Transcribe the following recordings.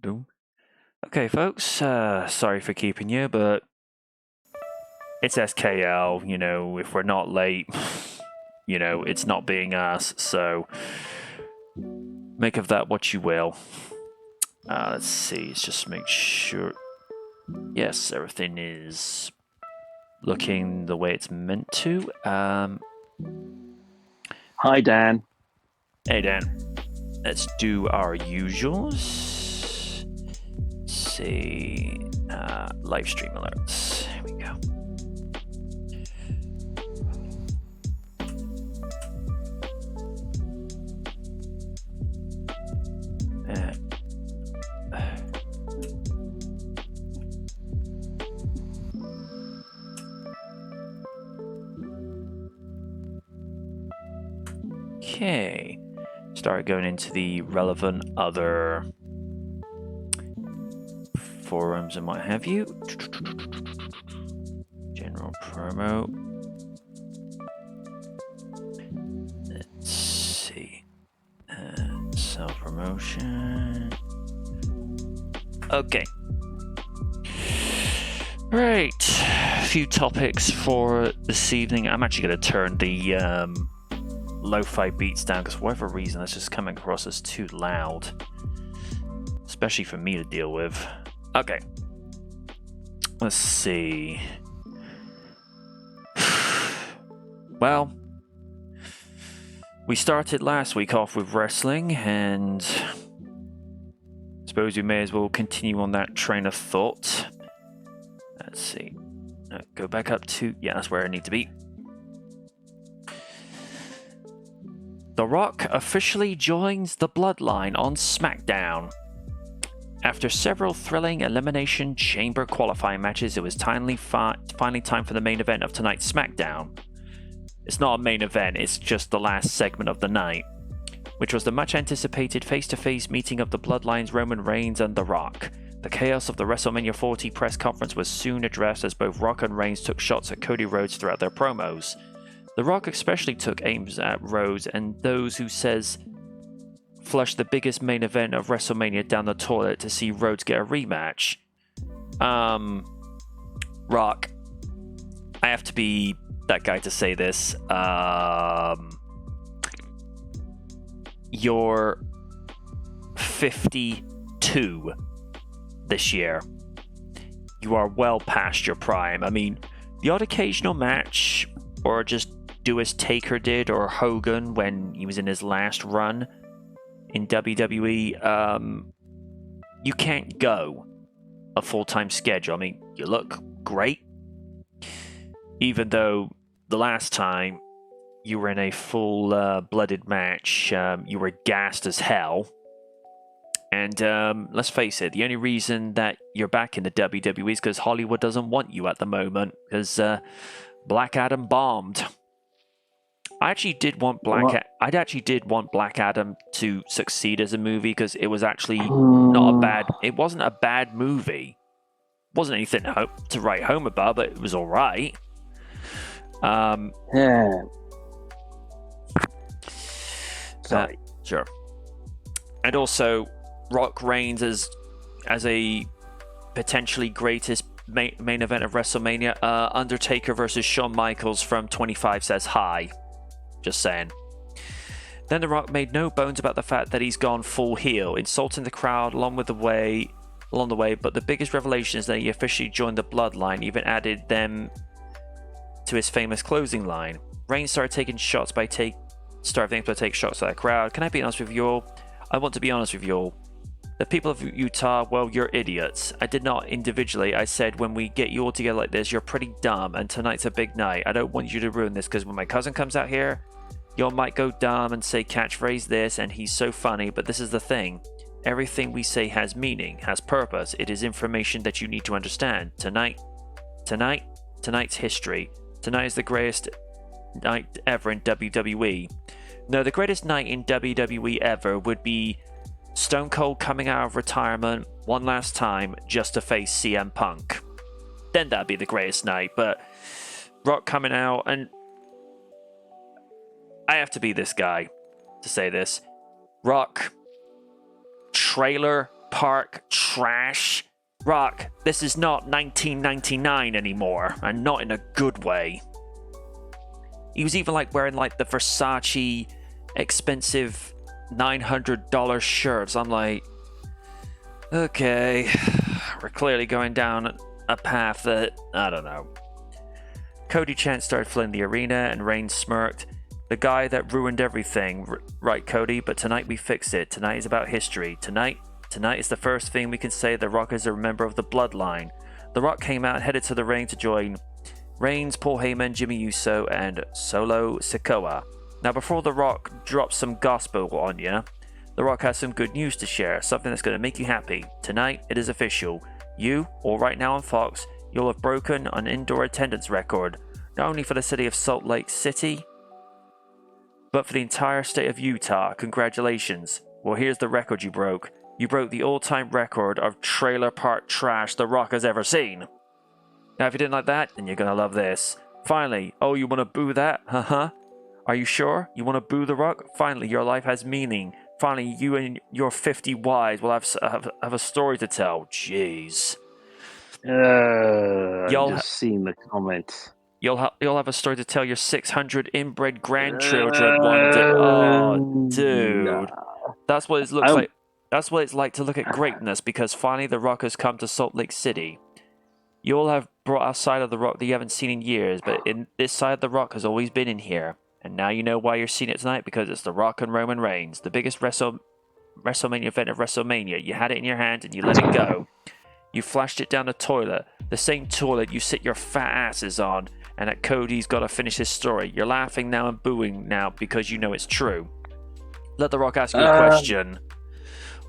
Doom. Okay, folks. Sorry for keeping you, but it's SKL. If we're not late, it's not being us. So make of that what you will. Let's see. Let's just make sure. Yes, everything is looking the way it's meant to. Hi, Dan. Hey, Dan. Let's do our usuals. Let's see. Live stream alerts. Here we go. Okay. Start going into the relevant other forums and what have you. General promo. Let's see. Self-promotion. Okay. Right. A few topics for this evening. I'm actually going to turn the lo-fi beats down because for whatever reason that's just coming across as too loud, especially for me to deal with. Okay, let's see. Well, we started last week off with wrestling, and I suppose we may as well continue on that train of thought. Let's see. Go back up to, yeah, that's where I need to be. The Rock officially joins the Bloodline on SmackDown. After several thrilling Elimination Chamber qualifying matches, it was finally time for the main event of tonight's SmackDown. It's not a main event, it's just the last segment of the night, which was the much-anticipated face-to-face meeting of the Bloodline's Roman Reigns and The Rock. The chaos of the WrestleMania 40 press conference was soon addressed as both Rock and Reigns took shots at Cody Rhodes throughout their promos. The Rock especially took aims at Rhodes and those who says flushed the biggest main event of WrestleMania down the toilet to see Rhodes get a rematch. Rock, I have to be that guy to say this. You're 52 this year. You are well past your prime. I mean, the odd occasional match, or just do as Taker did, or Hogan when he was in his last run in WWE, you can't go a full-time schedule. I mean, you look great, even though the last time you were in a full-blooded match, you were gassed as hell. And let's face it, the only reason that you're back in the WWE is because Hollywood doesn't want you at the moment, because Black Adam bombed. I actually did want Black Adam to succeed as a movie because it was actually not a bad. It wasn't a bad movie. It wasn't anything to write home about, but it was all right. Yeah. Sorry. Sure. And also, Rock Reigns as a potentially greatest main event of WrestleMania. Undertaker versus Shawn Michaels from 25 says hi. Just saying. Then The Rock made no bones about the fact that he's gone full heel, insulting the crowd along the way, but the biggest revelation is that he officially joined the Bloodline, even added them to his famous closing line. Reigns started taking shots by take shots at the crowd. Can I be honest with you all? I want to be honest with you all. The people of Utah, well, you're idiots. I did not individually. I said when we get you all together like this, you're pretty dumb, and tonight's a big night. I don't want you to ruin this, because when my cousin comes out here, y'all might go dumb and say catchphrase this, and he's so funny, but this is the thing. Everything we say has meaning, has purpose. It is information that you need to understand. Tonight's history. Tonight is the greatest night ever in WWE. No, the greatest night in WWE ever would be Stone Cold coming out of retirement one last time just to face CM Punk. Then that'd be the greatest night. But Rock coming out, and I have to be this guy to say this. Rock, trailer park trash. Rock, this is not 1999 anymore, and not in a good way. He was even like wearing like the Versace expensive $900 shirts. I'm like, okay, we're clearly going down a path that, I don't know. Cody chants started filling the arena, and Reigns smirked. The guy that ruined everything, right, Cody? But tonight we fix it. Tonight is about history. Tonight is the first thing we can say The Rock is a member of the Bloodline. The Rock came out and headed to the ring to join Reigns, Paul Heyman, Jimmy Uso, and Solo Sikoa. Now, before The Rock drops some gospel on you, The Rock has some good news to share, something that's going to make you happy. Tonight, it is official. You, or right now on Fox, you'll have broken an indoor attendance record, not only for the city of Salt Lake City, but for the entire state of Utah. Congratulations. Well, here's the record you broke. You broke the all-time record of trailer park trash The Rock has ever seen. Now, if you didn't like that, then you're gonna love this. Finally, oh, you wanna boo that? Uh-huh. Are you sure? You wanna boo The Rock? Finally, your life has meaning. Finally, you and your 50 wives will have a story to tell. Jeez. I've just seen the comments. You'll have a story to tell your 600 inbred grandchildren one day. Oh, dude. Nah. That's what it looks like. That's what it's like to look at greatness, because finally The Rock has come to Salt Lake City. You all have brought a side of The Rock that you haven't seen in years, but in this side of The Rock has always been in here. And now you know why you're seeing it tonight, because it's The Rock and Roman Reigns, the biggest WrestleMania event of WrestleMania. You had it in your hand and you let it go. You flashed it down the toilet, the same toilet you sit your fat asses on, and that Cody's got to finish his story. You're laughing now and booing now because you know it's true. Let The Rock ask you a question.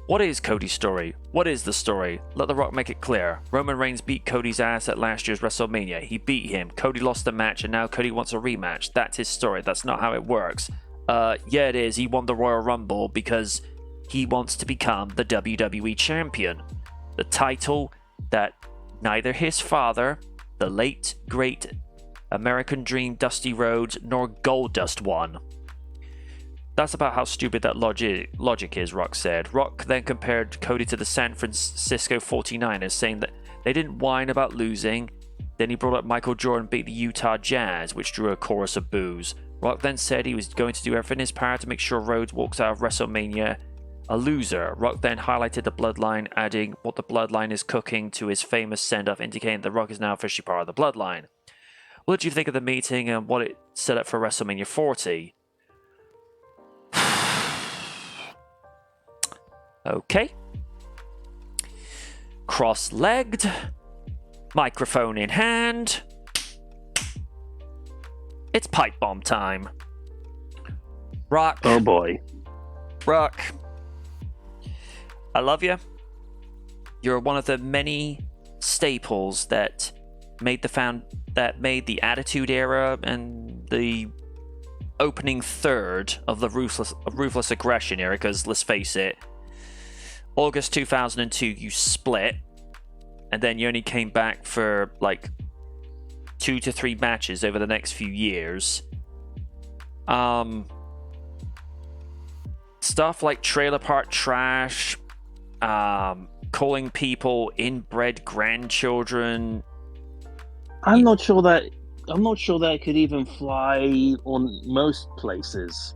What is Cody's story? What is the story? Let The Rock make it clear. Roman Reigns beat Cody's ass at last year's WrestleMania. He beat him. Cody lost the match, and now Cody wants a rematch. That's his story. That's not how it works. Yeah, it is. He won the Royal Rumble because he wants to become the WWE Champion. The title that neither his father, the late, great American Dream Dusty Rhodes, nor Goldust won. That's about how stupid that logic is, Rock said. Rock then compared Cody to the San Francisco 49ers, saying that they didn't whine about losing. Then he brought up Michael Jordan beat the Utah Jazz, which drew a chorus of boos. Rock then said he was going to do everything in his power to make sure Rhodes walks out of WrestleMania a loser. Rock then highlighted the Bloodline, adding what the Bloodline is cooking to his famous send-off, indicating that Rock is now officially part of the Bloodline. What did you think of the meeting and what it set up for WrestleMania 40? Okay. Cross-legged, microphone in hand. It's pipe bomb time. Rock. Oh boy. Rock. I love you. You're one of the many staples that made the Attitude Era and the opening third of the Ruthless Aggression era, because let's face it, August 2002 you split, and then you only came back for like 2 to 3 matches over the next few years. Stuff like trailer park trash, calling people inbred grandchildren. I'm not sure that could even fly on most places.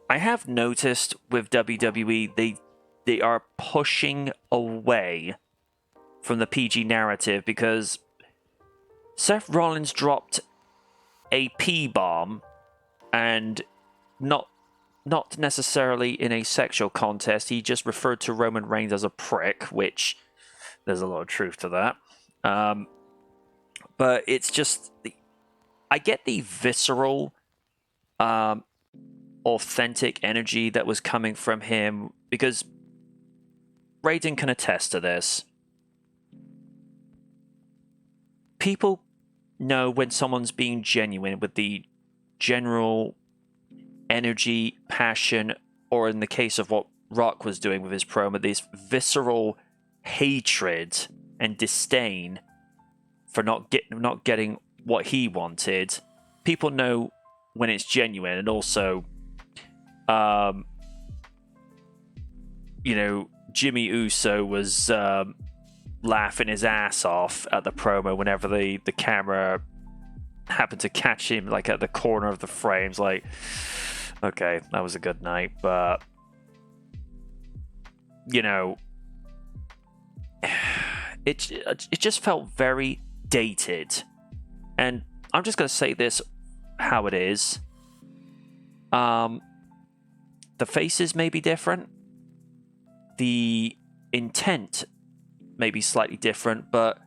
I have noticed with WWE, they are pushing away from the PG narrative, because Seth Rollins dropped a P-bomb, and not necessarily in a sexual contest. He just referred to Roman Reigns as a prick, which there's a lot of truth to that. But it's just, I get the visceral, authentic energy that was coming from him, because Raiden can attest to this. People know when someone's being genuine with the general energy, passion, or in the case of what Rock was doing with his promo, this visceral hatred and disdain for not getting what he wanted. People know when it's genuine, and also, Jimmy Uso was laughing his ass off at the promo whenever the camera happened to catch him like at the corner of the frames. Like, okay, that was a good night, but you know, it just felt very dated. And I'm just gonna say this how it is. The faces may be different. The intent may be slightly different, but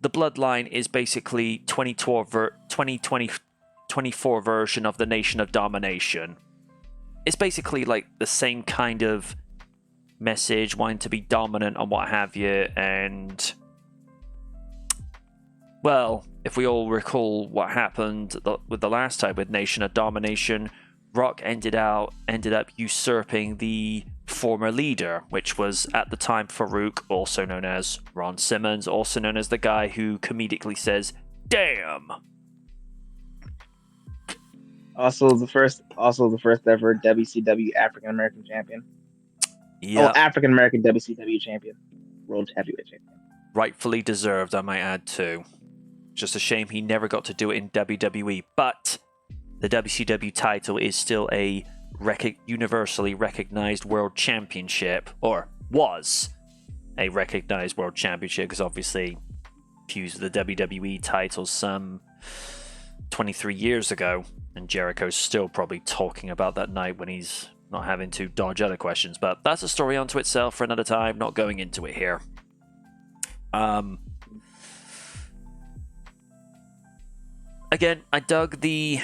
the Bloodline is basically 2024 version of the Nation of Domination. It's basically like the same kind of message, wanting to be dominant and what have you. And well, if we all recall what happened with the last time with Nation of Domination, Rock ended up usurping the former leader, which was at the time Farouk, also known as Ron Simmons, also known as the guy who comedically says "damn." Also the first ever WCW African American champion. Yeah, African American WCW champion, World Heavyweight champion. rightfully deserved, I might add too. Just a shame he never got to do it in WWE, but the WCW title is still a universally recognized world championship, or was a recognized world championship, because obviously fused the WWE title some 23 years ago, and Jericho's still probably talking about that night when he's not having to dodge other questions, but that's a story unto itself for another time, not going into it here. Again, I dug the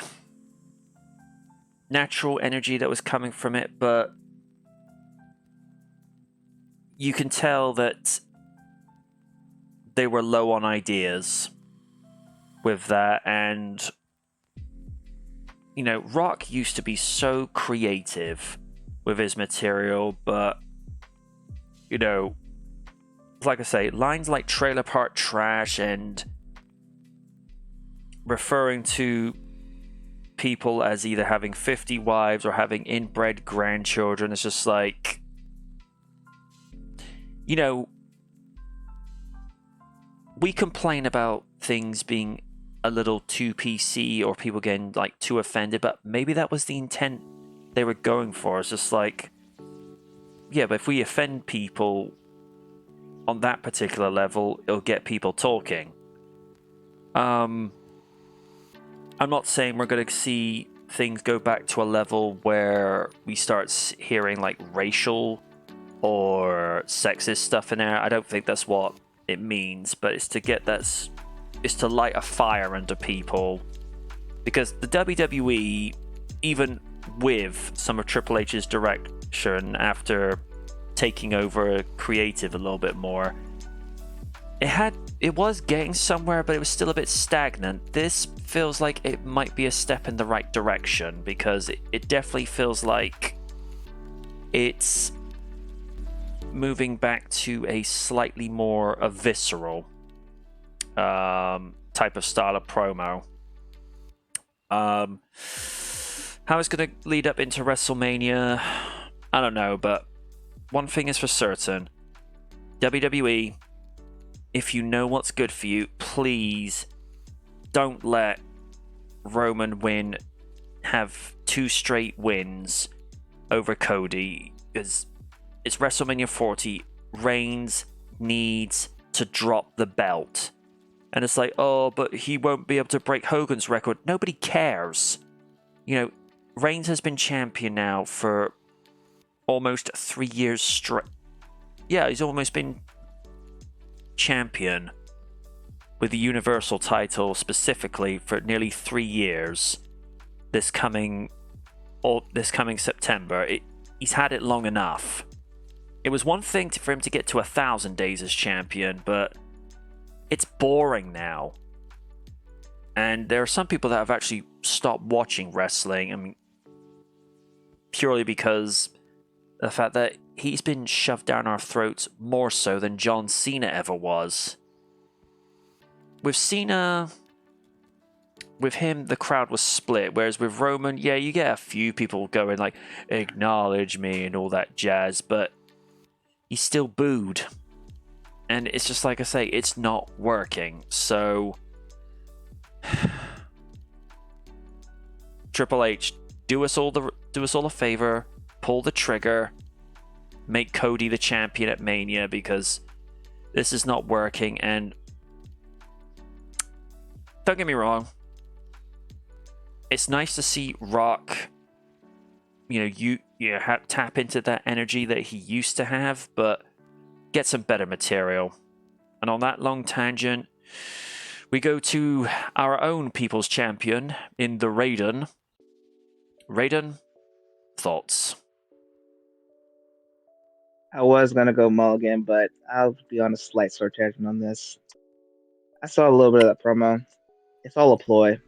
natural energy that was coming from it, but you can tell that they were low on ideas with that. And you know, Rock used to be so creative with his material, but you know, like I say, lines like trailer park trash and referring to people as either having 50 wives or having inbred grandchildren, it's just like, you know, we complain about things being a little too PC or people getting like too offended, but maybe that was the intent they were going for. It's just like, yeah, but if we offend people on that particular level, it'll get people talking. I'm not saying we're going to see things go back to a level where we start hearing like racial or sexist stuff in there. I don't think that's what it means, but it's to light a fire under people, because the WWE, even with some of Triple H's direction after taking over creative a little bit more, it was getting somewhere, but it was still a bit stagnant. This feels like it might be a step in the right direction, because it definitely feels like it's moving back to a slightly more visceral type of style of promo. How it's going to lead up into WrestleMania, I don't know, but one thing is for certain: WWE, if you know what's good for you, please don't let Roman have 2 straight wins over Cody, because it's WrestleMania 40. Reigns needs to drop the belt. And it's like, oh, but he won't be able to break Hogan's record. Nobody cares. You know, Reigns has been champion now for almost 3 years straight. Yeah, he's almost been champion with the Universal title specifically for nearly 3 years. This coming September, he's had it long enough. It was one thing for him to get to 1,000 days as champion, but it's boring now. And there are some people that have actually stopped watching wrestling. I mean, purely because of the fact that he's been shoved down our throats more so than John Cena ever was. With Cena, with him, the crowd was split. Whereas with Roman, yeah, you get a few people going like, acknowledge me and all that jazz. But he's still booed. And it's just like I say, it's not working. So Triple H, do us all a favor, pull the trigger, make Cody the champion at Mania, because this is not working. And don't get me wrong, it's nice to see Rock, tap into that energy that he used to have, but get some better material. And on that long tangent, we go to our own People's Champion in the Raiden. Raiden, thoughts? I was gonna go Mulligan, but I'll be on a slight sort tangent on this. I saw a little bit of that promo. It's all a ploy.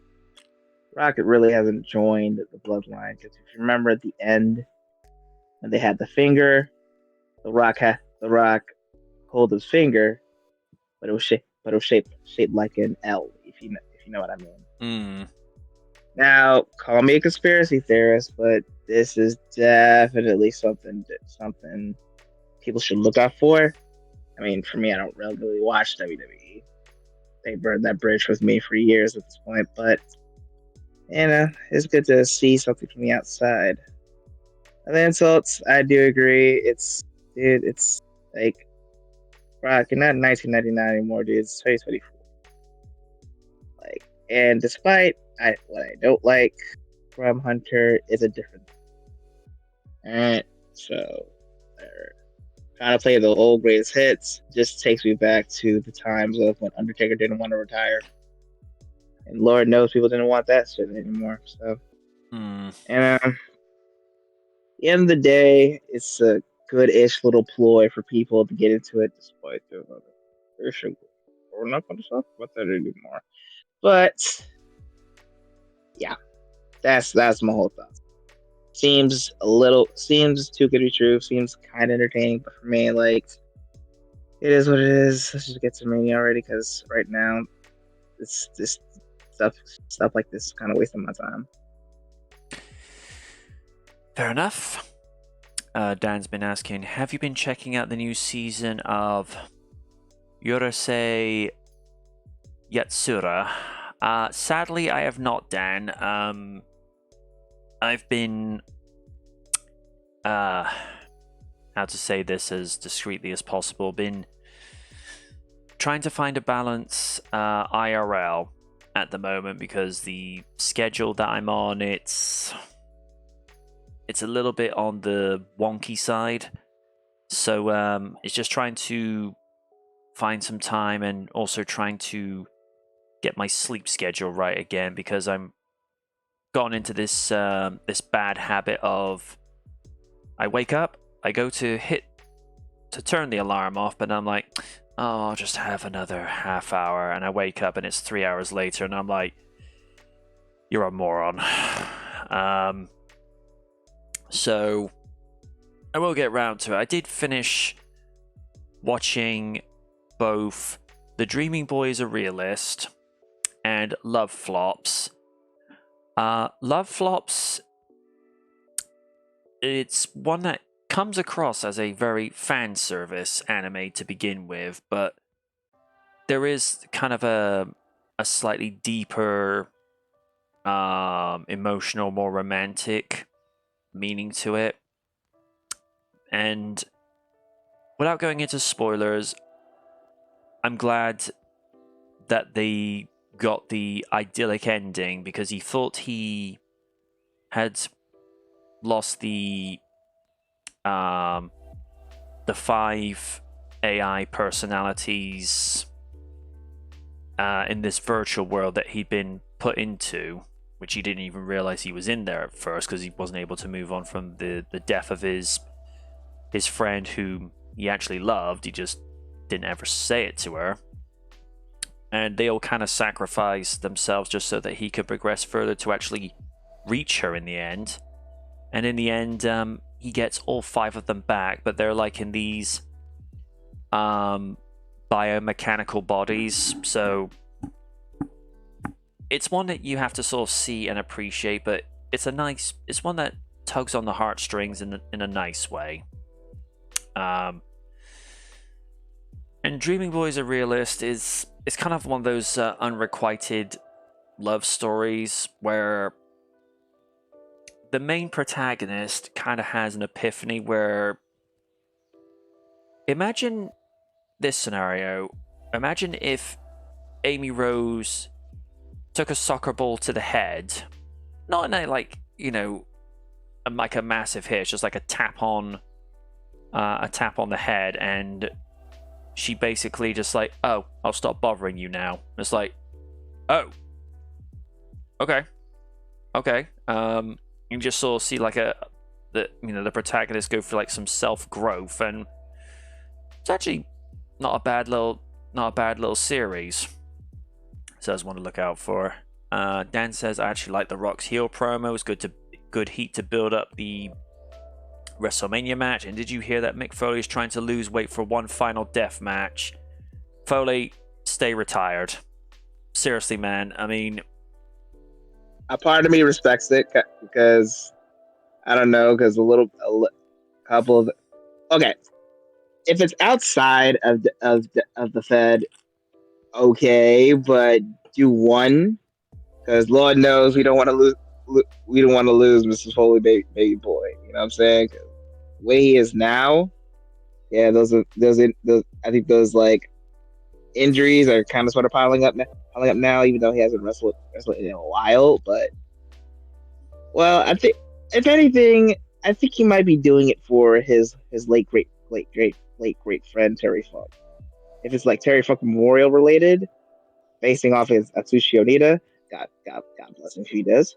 Rocket really hasn't joined the bloodline, because if you remember at the end when they had the finger, the Rock pulled his finger, but it was shaped like an L, if you know what I mean. Now, call me a conspiracy theorist, but this is definitely something people should look out for. I mean, for me, I don't regularly watch WWE. They burned that bridge with me for years at this point, but it's good to see something from the outside. And the insults, I do agree. It's like, Rock, you're not 1999 anymore, dude. It's 2024. Like, and despite what I don't like from Hunter is a different thing. Alright, so kind of play the old greatest hits. Just takes me back to the times of when Undertaker didn't want to retire. And Lord knows people didn't want that shit anymore. So, and at the end of the day, it's a good-ish little ploy for people to get into it, despite the issue. We're not going to talk about that anymore. But yeah, that's my whole thought. Seems too good to be true. Seems kind of entertaining, but for me, like, it is what it is. Let's just get to Mania already, because right now, it's this stuff like this is kind of wasting my time. Fair enough. Dan's been asking, have you been checking out the new season of Yorosei Yatsura? Sadly, I have not, Dan. I've been, how to say this as discreetly as possible, been trying to find a balance IRL at the moment, because the schedule that I'm on, it's a little bit on the wonky side. So it's just trying to find some time, and also trying to get my sleep schedule right again, because I'm gotten into this bad habit of, I wake up, I go to turn the alarm off, but I'm like, oh, I'll just have another half hour, and I wake up and it's 3 hours later, and I'm like, you're a moron. So I will get round to it. I did finish watching both The Dreaming Boy is a Realist and Love Flops. Love Flops, it's one that comes across as a very fan service anime to begin with, but there is kind of a slightly deeper, emotional, more romantic meaning to it. And without going into spoilers, I'm glad that they got the idyllic ending, because he thought he had lost the 5 AI personalities in this virtual world that he'd been put into, which he didn't even realize he was in there at first, because he wasn't able to move on from the death of his friend whom he actually loved. He just didn't ever say it to her. And they all kind of sacrificed themselves just so that he could progress further to actually reach her in the end. And in the end, he gets all 5 of them back, but they're like in these biomechanical bodies. So it's one that you have to sort of see and appreciate, but it's one that tugs on the heartstrings in a nice way. And Dreaming Boy is a realist is it's kind of one of those unrequited love stories where the main protagonist kind of has an epiphany where imagine this scenario. Imagine if Amy Rose took a soccer ball to the head, not in a like, like a massive hit, just like a tap on the head, and she basically just like, oh, I'll stop bothering you now. It's like, oh, okay. You just sort of see like the protagonist go through like some self growth, and it's actually not a bad little series. So that's one to look out for. Dan says, I actually like the Rock's heel promo. It's good heat to build up the WrestleMania match. And did you hear that Mick Foley is trying to lose weight for one final death match? Foley, stay retired. Seriously, man. I mean, a part of me respects it because I don't know, because a couple of okay, if it's outside of the Fed, okay, but do one, because Lord knows we don't want to lose. We don't want to lose Mrs. Foley, baby boy. You know what I'm saying? The way he is now, yeah, those. I think those like injuries are kind of sort of piling up now, even though he hasn't wrestled in a while. But I think if anything, I think he might be doing it for his late great friend Terry Funk. If it's like Terry Funk Memorial related, basing off his Atsushi Onita, God bless him if he does.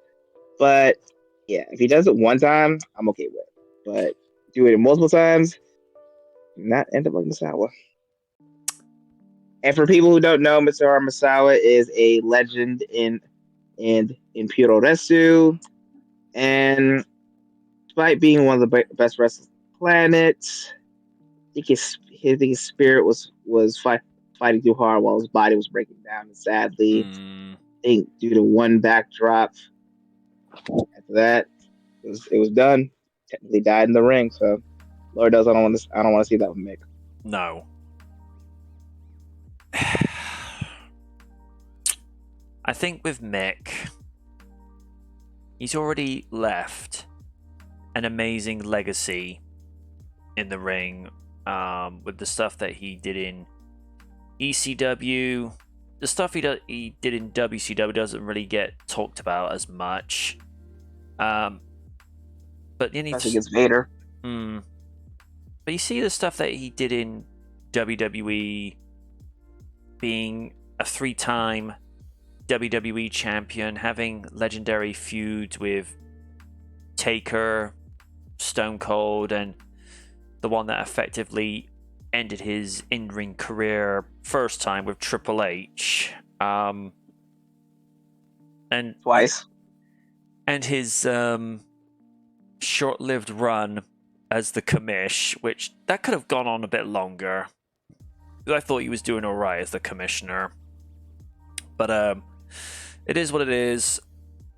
But yeah, if he does it one time, I'm okay with it. But do it multiple times, not end up like Misawa. And for people who don't know, Mitsuharu Misawa is a legend in Puroresu, and despite being one of the best wrestlers on the planet, I think his spirit was fighting too hard while his body was breaking down. And sadly, I think due to one backdrop, after that, it was done. Technically died in the ring. So, Lord knows I don't want to see that with Mick. No. I think with Mick, he's already left an amazing legacy in the ring, with the stuff that he did in ECW. The stuff he did in WCW doesn't really get talked about as much. But then I think it's Vader. But you see the stuff that he did in WWE, being a 3-time WWE champion, having legendary feuds with Taker, Stone Cold, and the one that effectively ended his in-ring career first time with Triple H, and twice, and his short-lived run as the commish, which that could have gone on a bit longer. I thought he was doing all right as the commissioner, but it is what it is.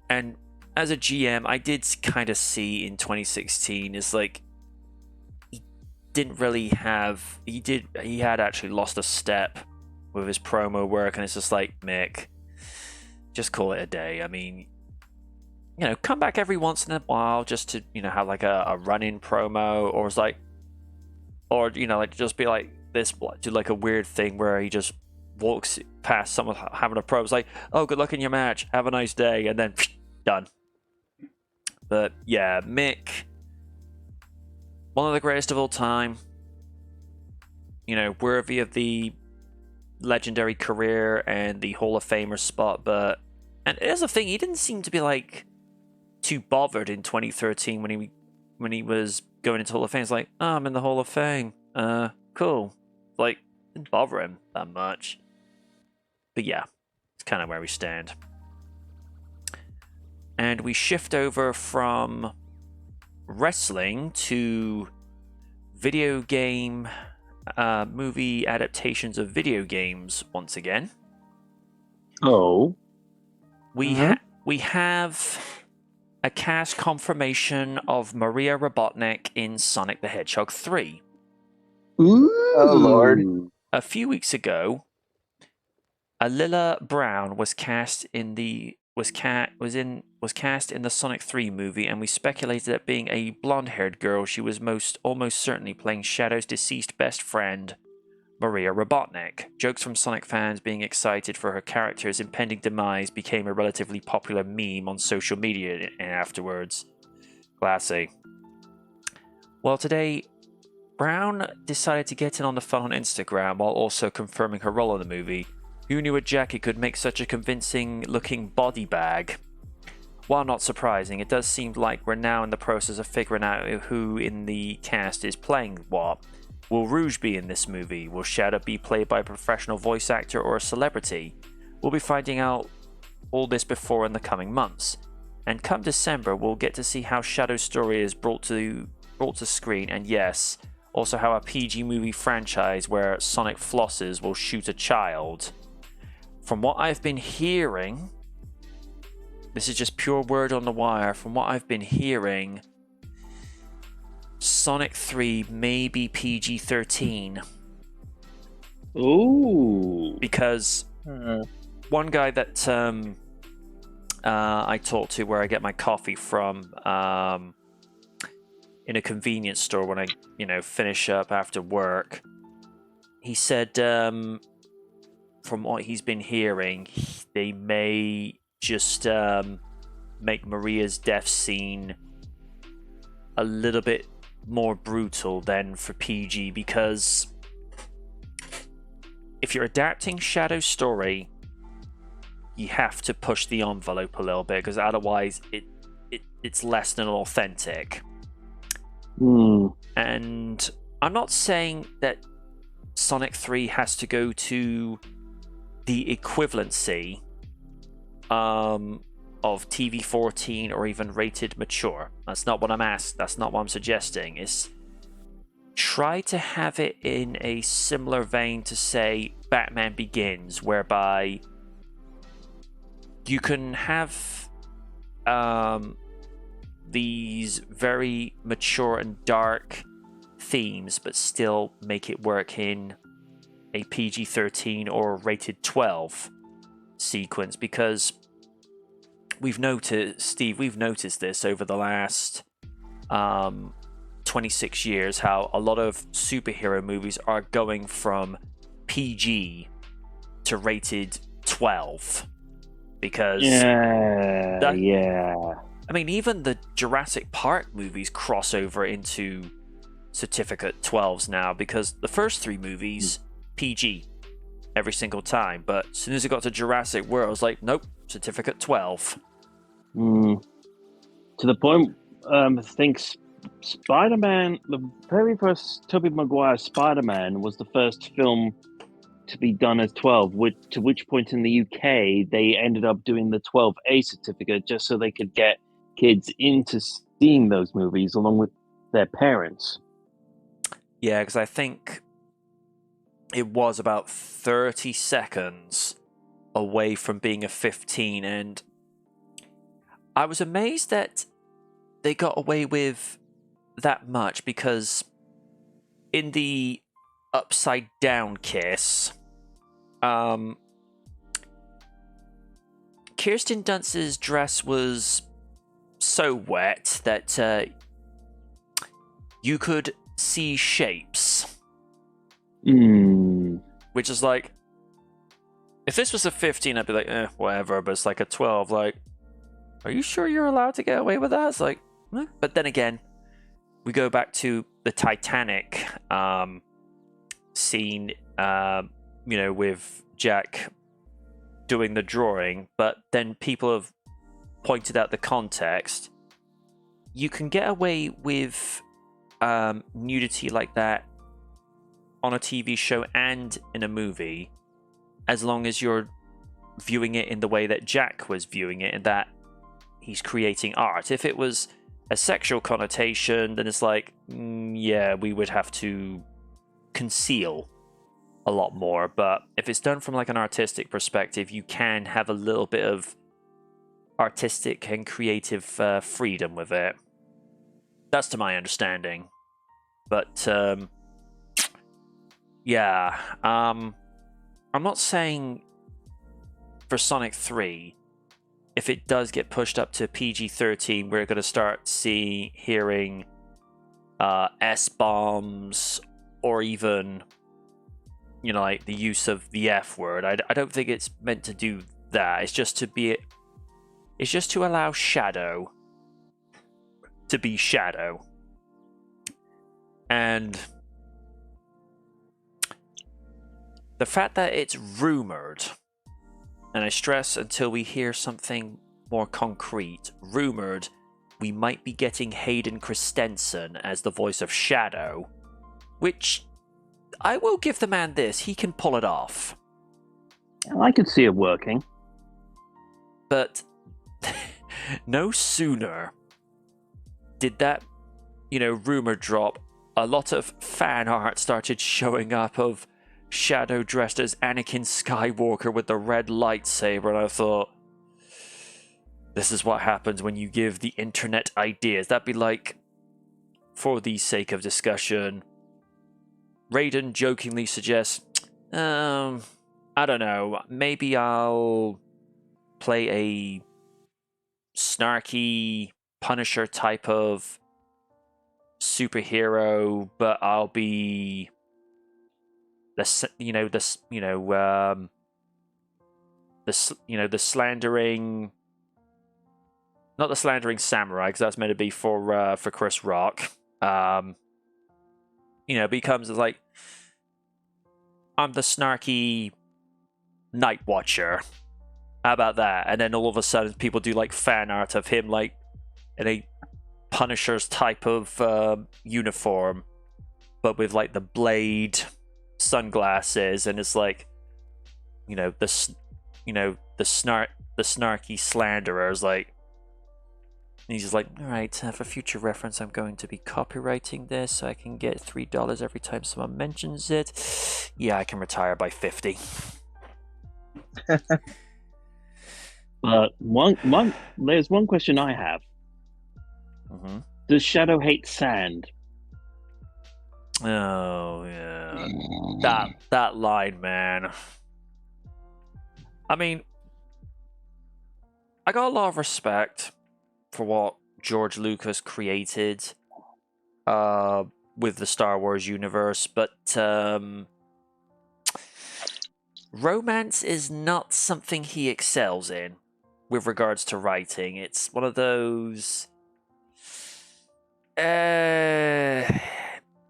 And as a GM, I did kind of see in 2016 is like he didn't really have. He had actually lost a step with his promo work, and it's just like, Mick, just call it a day. I mean, come back every once in a while just to have like a run-in promo, or it's like, or like just be like this, do like a weird thing where he just walks past someone having a promo. It's like, oh, good luck in your match, have a nice day, and then done. But yeah, Mick, one of the greatest of all time. Worthy of the legendary career and the Hall of Famer spot. And here's the thing, he didn't seem to be like too bothered in 2013 when he was going into Hall of Fame. It's like, oh, I'm in the Hall of Fame. Cool. Like, didn't bother him that much. But yeah, it's kind of where we stand. And we shift over from wrestling to video game movie adaptations of video games once again. Oh. We have a cast confirmation of Maria Robotnik in Sonic the Hedgehog 3. Ooh. Oh, Lord. a few weeks ago, Alila Brown was cast in the Sonic 3 movie, and we speculated that being a blonde-haired girl, she was almost certainly playing Shadow's deceased best friend, Maria Robotnik. Jokes from Sonic fans being excited for her character's impending demise became a relatively popular meme on social media afterwards. Classy. Well, today, Brown decided to get in on the fun on Instagram while also confirming her role in the movie. Who knew a Jackie could make such a convincing-looking body bag? While not surprising, it does seem like we're now in the process of figuring out who in the cast is playing what. Will Rouge be in this movie? Will Shadow be played by a professional voice actor or a celebrity? We'll be finding out all this before in the coming months. And come December, we'll get to see how Shadow's story is brought to screen, and yes, also how a PG movie franchise where Sonic flosses will shoot a child. From what I've been hearing, this is just pure word on the wire, from what I've been hearing, Sonic 3 may be PG-13. Ooh. Because one guy that I talked to where I get my coffee from in a convenience store when I, finish up after work, he said from what he's been hearing, they may just make Maria's death scene a little bit more brutal than for PG, because if you're adapting Shadow's story, you have to push the envelope a little bit, because otherwise it's less than authentic. And I'm not saying that Sonic 3 has to go to the equivalency of TV-14 or even rated mature. That's not what I'm asked. That's not what I'm suggesting. Is try to have it in a similar vein to, say, Batman Begins, whereby you can have these very mature and dark themes, but still make it work in a PG-13 or rated 12 sequence, because we've noticed this over the last 26 years, how a lot of superhero movies are going from PG to rated 12. Because I mean, even the Jurassic Park movies cross over into certificate 12s now, because the first three movies PG every single time, but as soon as it got to Jurassic World, I was like, nope, certificate 12. To the point, I think Spider-Man, the very first Tobey Maguire Spider-Man was the first film to be done as 12, to which point in the UK they ended up doing the 12A certificate just so they could get kids into seeing those movies along with their parents. Yeah, because I think it was about 30 seconds away from being a 15, and I was amazed that they got away with that much, because in the Upside Down Kiss, Kirsten Dunst's dress was so wet that you could see shapes. Which is like, if this was a 15, I'd be like, whatever, but it's like a 12, like, are you sure you're allowed to get away with that? It's like, But then again, we go back to the Titanic scene, with Jack doing the drawing, but then people have pointed out the context. You can get away with nudity like that on a TV show and in a movie, as long as you're viewing it in the way that Jack was viewing it, and that he's creating art. If it was a sexual connotation, then it's like, yeah, we would have to conceal a lot more. But if it's done from like an artistic perspective, you can have a little bit of artistic and creative freedom with it. That's to my understanding. But Yeah. I'm not saying for Sonic 3, if it does get pushed up to PG-13, we're going to start hearing S-bombs or even, like the use of the F word. I don't think it's meant to do that. It's just to allow Shadow to be Shadow. And the fact that it's rumored, and I stress until we hear something more concrete, rumored we might be getting Hayden Christensen as the voice of Shadow, which I will give the man this, he can pull it off. I could see it working. But no sooner did that, rumor drop, a lot of fan art started showing up of Shadow dressed as Anakin Skywalker with the red lightsaber, and I thought, this is what happens when you give the internet ideas. That'd be like, for the sake of discussion, Raiden jokingly suggests, I don't know, maybe I'll play a snarky Punisher type of superhero, but I'll be the slandering, not the slandering samurai, because that's meant to be for Chris Rock. Becomes like, I'm the snarky Night Watcher. How about that? And then all of a sudden, people do like fan art of him like in a Punisher's type of uniform, but with like the blade, sunglasses, and it's like, the snarky slanderer is like, and he's just like, all right, for future reference, I'm going to be copywriting this so I can get $3 every time someone mentions it. Yeah, I can retire by 50. But there's one question I have. Mm-hmm. Does Shadow hate sand? Oh yeah, that line, man. I mean, I got a lot of respect for what George Lucas created with the Star Wars universe, but romance is not something he excels in with regards to writing. It's one of those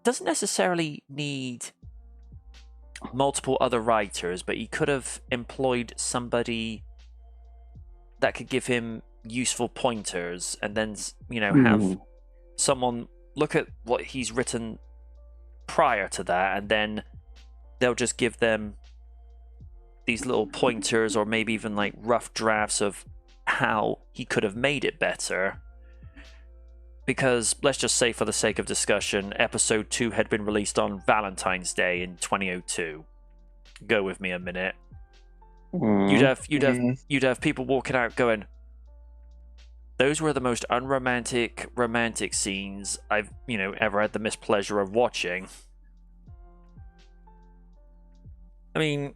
doesn't necessarily need multiple other writers, but he could have employed somebody that could give him useful pointers, and then have someone look at what he's written prior to that, and then they'll just give them these little pointers, or maybe even like rough drafts of how he could have made it better. Because let's just say, for the sake of discussion, episode 2 had been released on Valentine's Day in 2002. Go with me a minute. You'd have people walking out going, those were the most unromantic romantic scenes I've ever had the mispleasure of watching. I mean,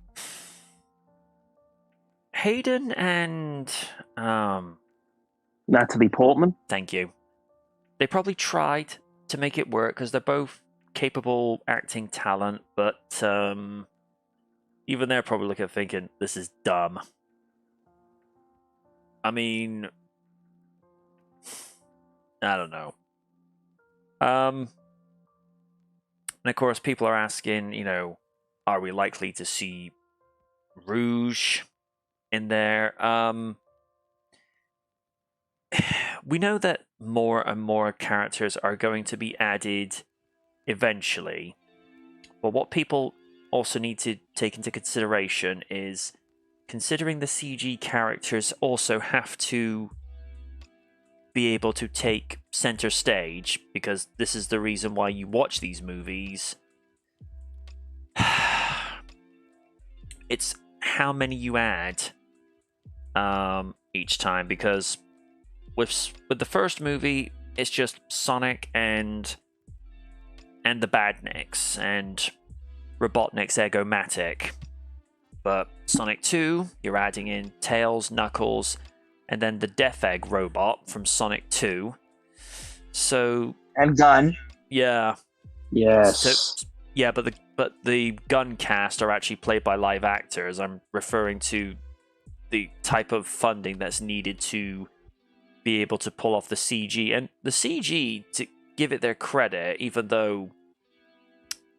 Hayden and Natalie Portman. Thank you. They probably tried to make it work because they're both capable acting talent, but even they're probably looking at thinking, this is dumb. I mean, I don't know. And of course, people are asking, are we likely to see Rouge in there? We know that more and more characters are going to be added eventually. But what people also need to take into consideration is, considering the CG characters also have to be able to take center stage, because this is the reason why you watch these movies. It's how many you add each time, because with the first movie, it's just Sonic and the Badniks, and Robotnik's Egomatic. But Sonic 2, you're adding in Tails, Knuckles, and then the Death Egg robot from Sonic 2. So And Gun. yeah, Yes. so, yeah, but the gun cast are actually played by live actors. I'm referring to the type of funding that's needed to be able to pull off the CG, and the CG, to give it their credit, even though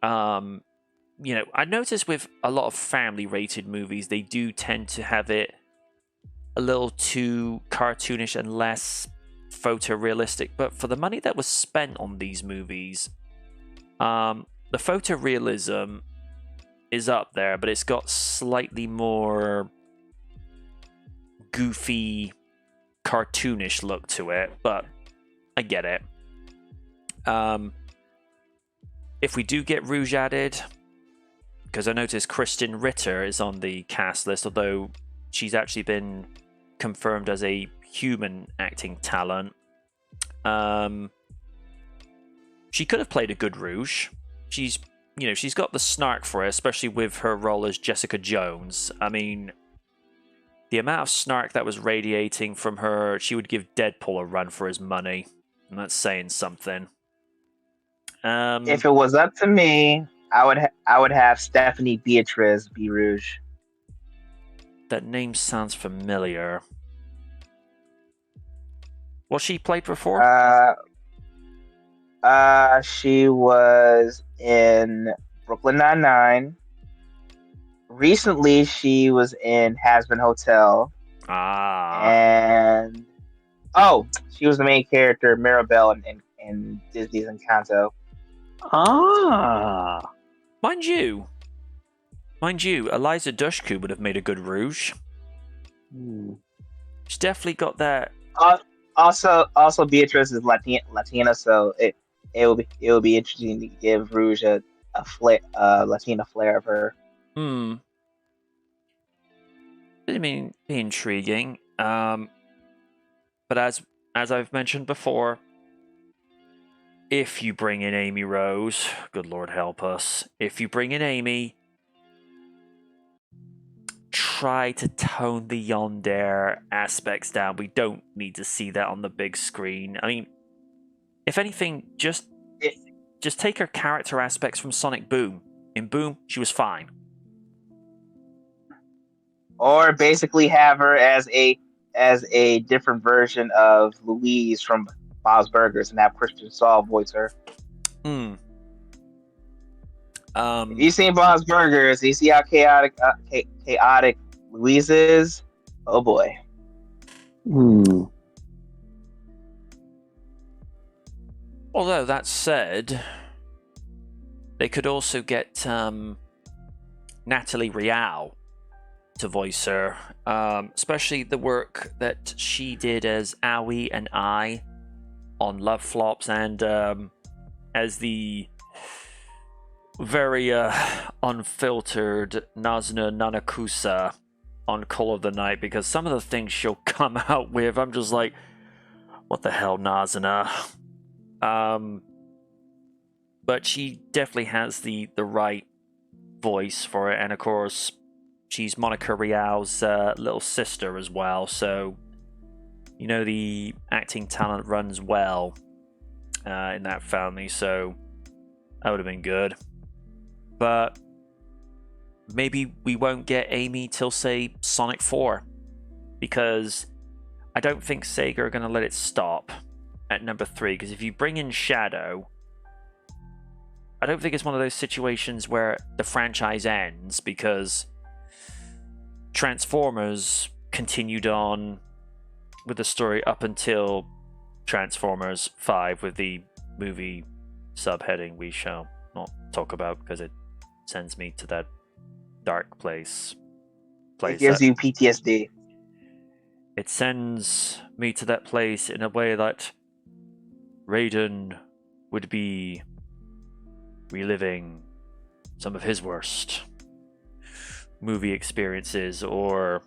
I notice with a lot of family rated movies, they do tend to have it a little too cartoonish and less photorealistic. But for the money that was spent on these movies, the photorealism is up there, but it's got slightly more goofy, cartoonish look to it. But I get it. If we do get Rouge added, because I noticed Kristen Ritter is on the cast list, although she's actually been confirmed as a human acting talent. She could have played a good Rouge. She's got the snark for it, especially with her role as Jessica Jones. I mean, the amount of snark that was radiating from her, she would give Deadpool a run for his money. And that's saying something. If it was up to me, I would have Stephanie Beatriz be Rouge. That name sounds familiar. Was she played before? She was in Brooklyn Nine-Nine. Recently, she was in Hazbin Hotel. And she was the main character, Mirabelle, in Disney's Encanto. Mind you, Eliza Dushku would have made a good Rouge. She's definitely got that. Also, Beatrice is Latina, so it will be interesting to give Rouge a Latina flair of her. I mean, be intriguing. But as I've mentioned before, if you bring in Amy Rose, good Lord help us. If you bring in Amy, try to tone the yandere aspects down. We don't need to see that on the big screen. I mean, if anything, just take her character aspects from Sonic Boom. In Boom, she was fine. Or basically have her as a different version of Louise from Bob's Burgers and have Christian Saul voice her. If you've seen Bob's Burgers, you see how chaotic Louise is. Oh boy. Although that said, they could also get Natalie Rial to voice her, especially the work that she did as Aoi and I on Love Flops, and as the very unfiltered Nazuna Nanakusa on Call of the Night, because some of the things she'll come out with, I'm just like, what the hell, Nazuna? But she definitely has the right voice for it, and of course, she's Monica Rial's little sister as well, so the acting talent runs well in that family, so that would have been good. But maybe we won't get Amy till, say, Sonic 4, because I don't think Sega are going to let it stop at number 3, because if you bring in Shadow, I don't think it's one of those situations where the franchise ends, because Transformers continued on with the story up until Transformers 5 with the movie subheading we shall not talk about because it sends me to that dark place. It gives you PTSD. It sends me to that place in a way that Raiden would be reliving some of his worst movie experiences, or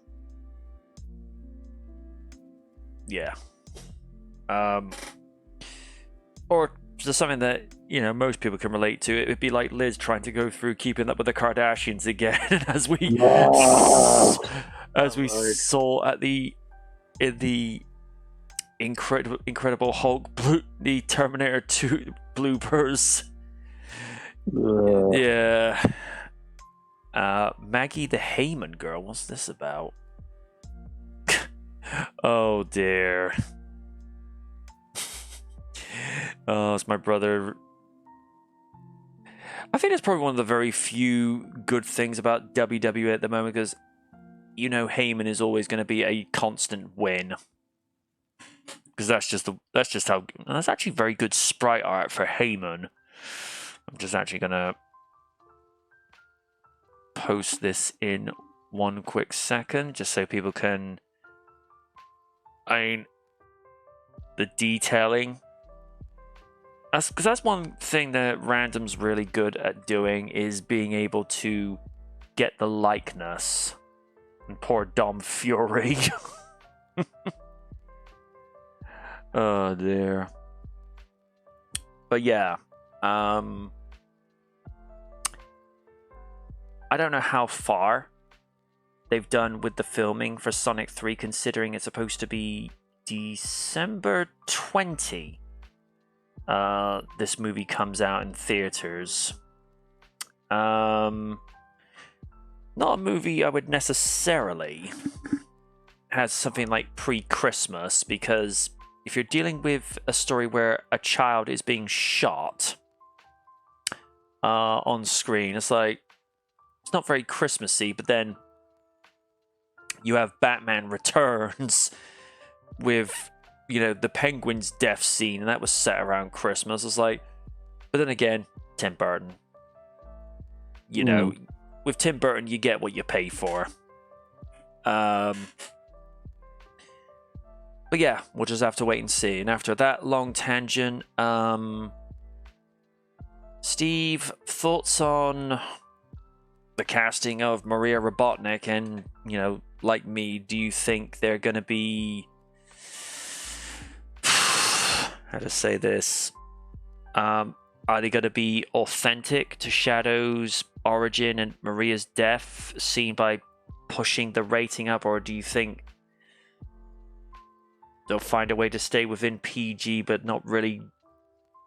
or just something that most people can relate to. It would be like Liz trying to go through Keeping Up with the Kardashians again, as we saw at the Incredible Hulk, the Terminator 2 bloopers. Yeah. Maggie the Heyman girl. What's this about? Oh dear. Oh, it's my brother. I think it's probably one of the very few good things about WWE at the moment, because Heyman is always going to be a constant win. Because that's just how. That's actually very good sprite art for Heyman. I'm just actually gonna post this in one quick second, just so people can. The detailing. Because that's one thing that Random's really good at doing, is being able to get the likeness. And poor Dom Fury. Oh dear. But yeah, I don't know how far they've done with the filming for Sonic 3, considering it's supposed to be December 20. This movie comes out in theaters. Not a movie I would necessarily have something like pre-Christmas, because if you're dealing with a story where a child is being shot on screen, it's like, it's not very Christmassy. But then you have Batman Returns with, the Penguin's death scene, and that was set around Christmas. It's like, but then again, Tim Burton. With Tim Burton, you get what you pay for. But yeah, we'll just have to wait and see. And after that long tangent, Steve, thoughts on the casting of Maria Robotnik? And, like me, do you think they're going to be... how to say this? Are they going to be authentic to Shadow's origin and Maria's death, seen by pushing the rating up? Or do you think they'll find a way to stay within PG but not really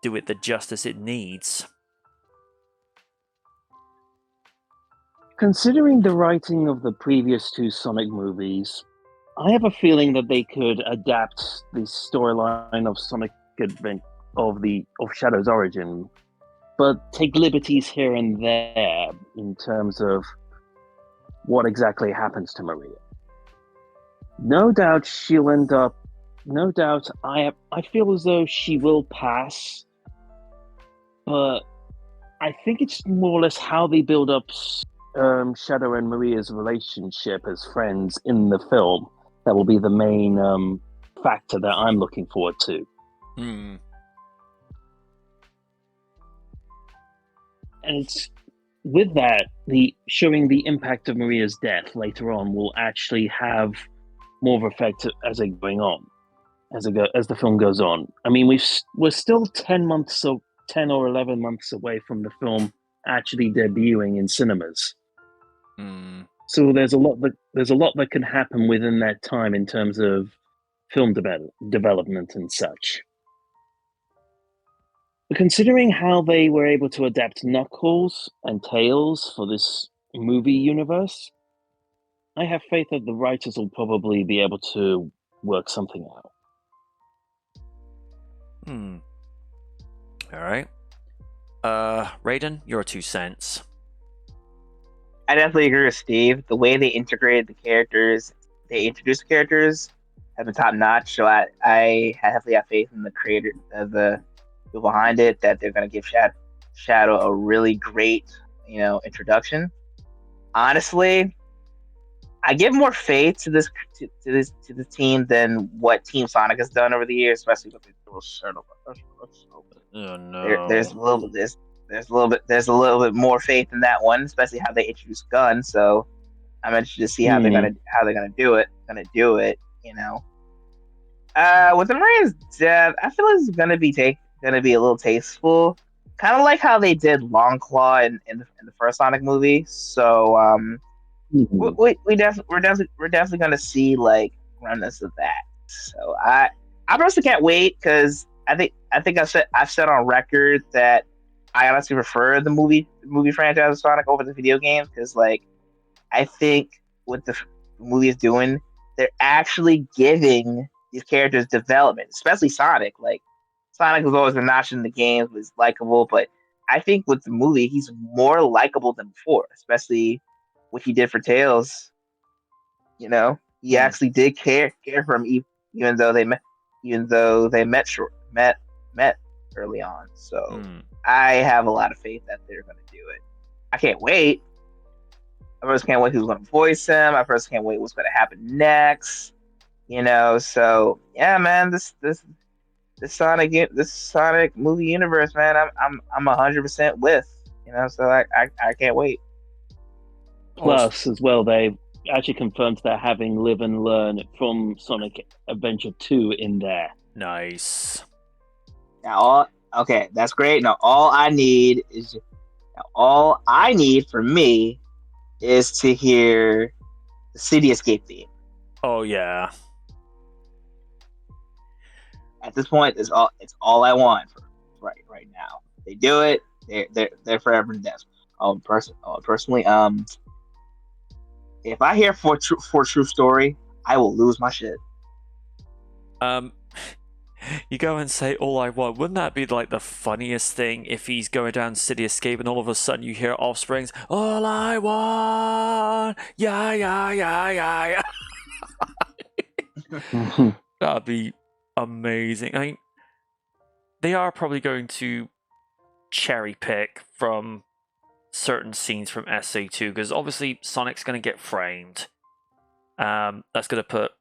do it the justice it needs? Considering the writing of the previous two Sonic movies, I have a feeling that they could adapt the storyline of Sonic of Shadow's origin, but take liberties here and there in terms of what exactly happens to Maria. No doubt she'll end up. No doubt, I feel as though she will pass, but I think it's more or less how they build up Shadow and Maria's relationship as friends in the film that will be the main factor that I'm looking forward to. And it's with that, showing the impact of Maria's death later on will actually have more of effect as the film goes on. I mean, we're still 10 or 11 months away from the film actually debuting in cinemas. So there's a lot that can happen within that time in terms of film development and such. But considering how they were able to adapt Knuckles and Tails for this movie universe, I have faith that the writers will probably be able to work something out. All right. Raiden, your 2 cents. I definitely agree with Steve. The way they integrated the characters, they introduced the characters, has been top notch. So I definitely have faith in the creator, the people behind it, that they're going to give Shadow a really great, introduction. Honestly, I give more faith to this team than what Team Sonic has done over the years, especially with the Shadow. Oh no. There's a little bit more faith in that one, especially how they introduced Gun. So I'm interested to see how they're gonna do it. With the Maria's death, I feel it's gonna be gonna be a little tasteful, kind of like how they did Long Claw in the first Sonic movie. So Mhm. we're definitely gonna see like remnants of that. So I personally can't wait because I think I've said on record that I honestly prefer the movie franchise of Sonic over the video games because like I think what the movie is doing, they're actually giving these characters development, especially Sonic. Like Sonic has always been notched in the games, was likable, but I think with the movie, he's more likable than before, especially what he did for Tails. You know, he Hmm. actually did care for him, even though they met early on. So Hmm. I have a lot of faith that they're going to do it. I can't wait. I first can't wait who's going to voice him. I first can't wait what's going to happen next. So yeah, man, this Sonic movie universe, man, I'm 100% with. So I can't wait. Also, Plus, as well, they actually confirmed they're having Live and Learn from Sonic Adventure 2 in there. nice. Now okay, that's great. All I need for me is to hear the City Escape theme. Oh yeah. At this point, it's all I want for right now. They do it, they're forever and death. Personally, if I hear for True Story, I will lose my shit. Um, you go and say all I want. Wouldn't that be like the funniest thing if he's going down City Escape and all of a sudden you hear Offspring's "All I Want"? Yeah, yeah, yeah, yeah, yeah. That'd be amazing. I mean, they are probably going to cherry pick from certain scenes from SA2 because obviously Sonic's going to get framed. That's going to put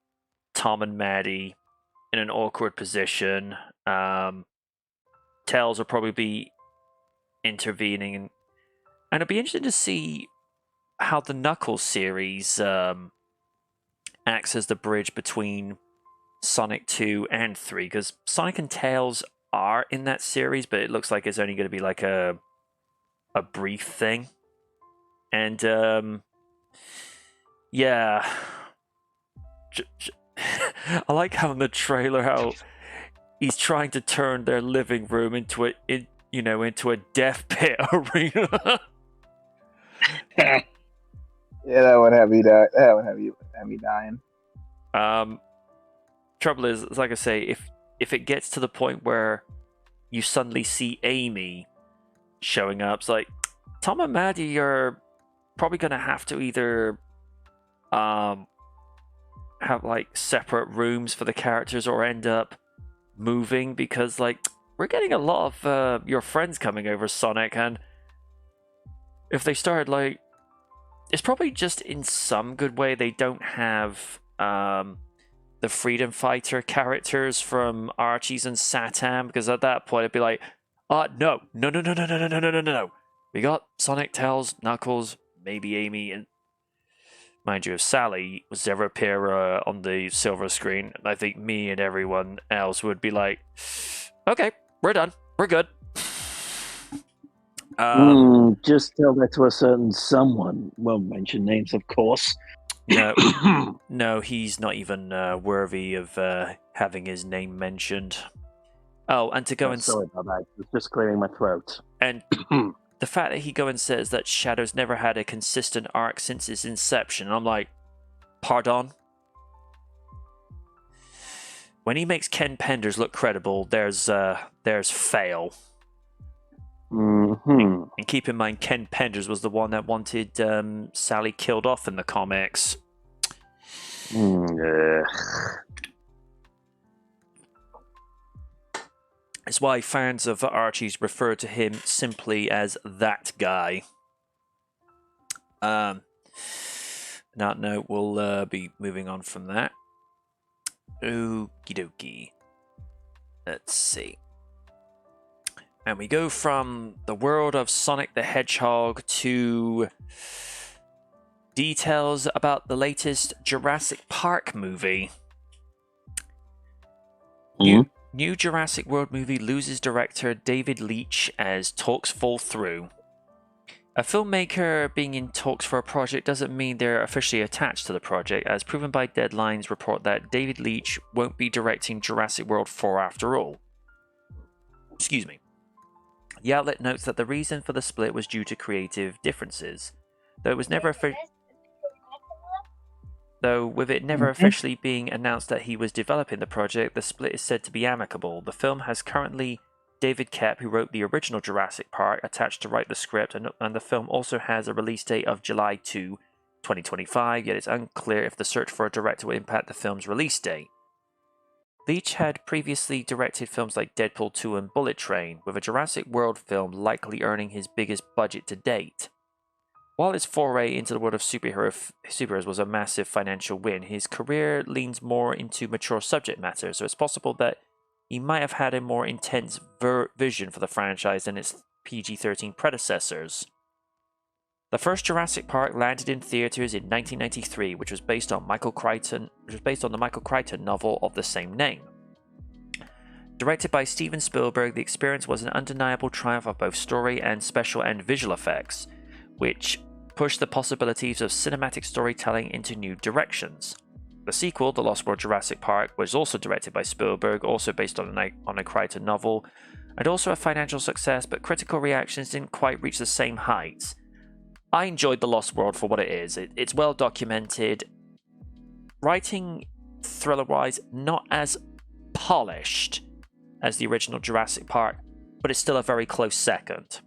Tom and Maddie in an awkward position. Tails will probably be intervening, and it'll be interesting to see how the Knuckles series acts as the bridge between Sonic 2 and 3, because Sonic and Tails are in that series, but it looks like it's only going to be like a brief thing. And yeah, I like how in the trailer how he's trying to turn their living room into a death pit arena. Yeah, that would have me die. That would have me dying. Trouble is, like I say, if it gets to the point where you suddenly see Amy showing up, it's like Tom and Maddie are probably gonna have to either have like separate rooms for the characters or end up moving, because like we're getting a lot of your friends coming over, Sonic, and if they started like, it's probably just in some good way they don't have the freedom fighter characters from Archie's and Satam, because at that point it'd be like, no, we got Sonic, Tails, Knuckles, maybe Amy, and mind you, if Sally was to ever appear on the silver screen, I think me and everyone else would be like, okay, we're done, we're good. Just tell that to a certain someone. Won't mention names, of course. No, he's not even worthy of having his name mentioned. Oh, and to go and sorry about that. It's just clearing my throat. And the fact that he go and says that Shadow's never had a consistent arc since its inception, I'm like, pardon? When he makes Ken Penders look credible, there's fail. Mm-hmm. And keep in mind, Ken Penders was the one that wanted Sally killed off in the comics. It's why fans of Archie's refer to him simply as that guy. On that note, we'll be moving on from that. Okie dokie. Let's see. And we go from the world of Sonic the Hedgehog to details about the latest Jurassic Park movie. New Jurassic World movie loses director David Leitch as talks fall through. A filmmaker being in talks for a project doesn't mean they're officially attached to the project, as proven by Deadline's report that David Leitch won't be directing Jurassic World 4 after all. Excuse me. The outlet notes that the reason for the split was due to creative differences, though with it never officially being announced that he was developing the project, the split is said to be amicable. The film has currently David Koepp, who wrote the original Jurassic Park, attached to write the script, and the film also has a release date of July 2, 2025, yet it's unclear if the search for a director will impact the film's release date. Leitch had previously directed films like Deadpool 2 and Bullet Train, with a Jurassic World film likely earning his biggest budget to date. While his foray into the world of superheroes was a massive financial win, his career leans more into mature subject matter, so it's possible that he might have had a more intense vision for the franchise than its PG-13 predecessors. The first Jurassic Park landed in theaters in 1993, which was based on the Michael Crichton novel of the same name. Directed by Steven Spielberg, the experience was an undeniable triumph of both story and special and visual effects, which pushed the possibilities of cinematic storytelling into new directions. The sequel, The Lost World Jurassic Park, was also directed by Spielberg, also based on a Crichton novel, and also a financial success, but critical reactions didn't quite reach the same heights. I enjoyed The Lost World for what it is. It's well documented. Writing, thriller-wise, not as polished as the original Jurassic Park, but it's still a very close second.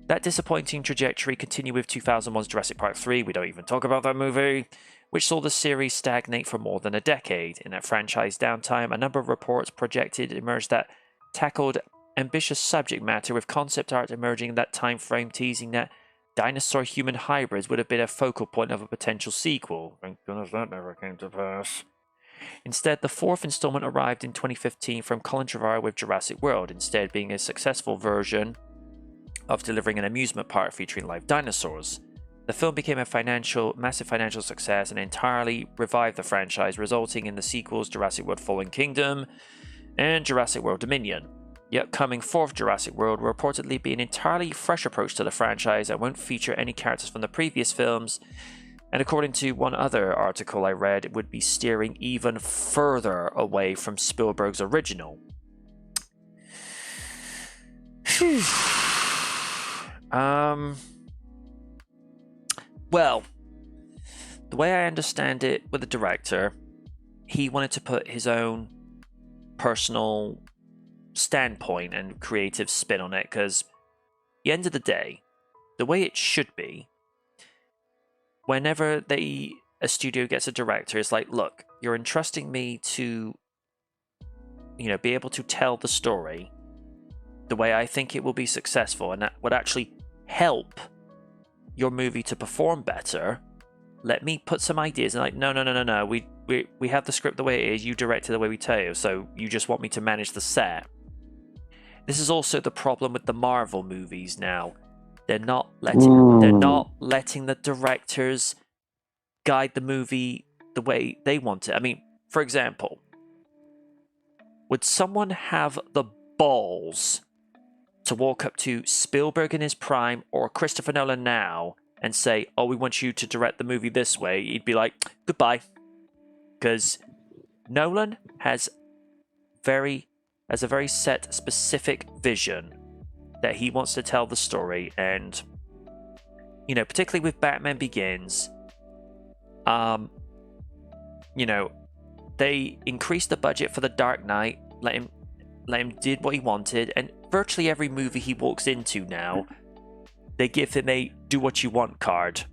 That disappointing trajectory continued with 2001's Jurassic Park 3, we don't even talk about that movie, which saw the series stagnate for more than a decade. In that franchise downtime, a number of reports projected emerged that tackled ambitious subject matter, with concept art emerging in that time frame teasing that dinosaur-human hybrids would have been a focal point of a potential sequel. Thank goodness that never came to pass. Instead, the fourth installment arrived in 2015 from Colin Trevorrow with Jurassic World, instead being a successful version of delivering an amusement park featuring live dinosaurs. The film became a massive financial success and entirely revived the franchise, resulting in the sequels Jurassic World Fallen Kingdom and Jurassic World Dominion. The upcoming fourth Jurassic World will reportedly be an entirely fresh approach to the franchise and won't feature any characters from the previous films, and according to one other article I read, it would be steering even further away from Spielberg's original. Well, the way I understand it with the director, he wanted to put his own personal standpoint and creative spin on it, because at the end of the day, the way it should be, whenever a studio gets a director, it's like, look, you're entrusting me to, be able to tell the story the way I think it will be successful, and that would actually help your movie to perform better. Let me put some ideas, and like, no, we have the script the way it is, you direct it the way we tell you, so you just want me to manage the set. This is also the problem with the Marvel movies now. They're not letting the directors guide the movie the way they want it. I mean, for example, would someone have the balls to walk up to Spielberg in his prime or Christopher Nolan now and say, oh, we want you to direct the movie this way? He'd be like, goodbye. Because Nolan has a very set, specific vision that he wants to tell the story, and particularly with Batman Begins, they increased the budget for The Dark Knight, let him did what he wanted, and virtually every movie he walks into now, they give him a do what you want card,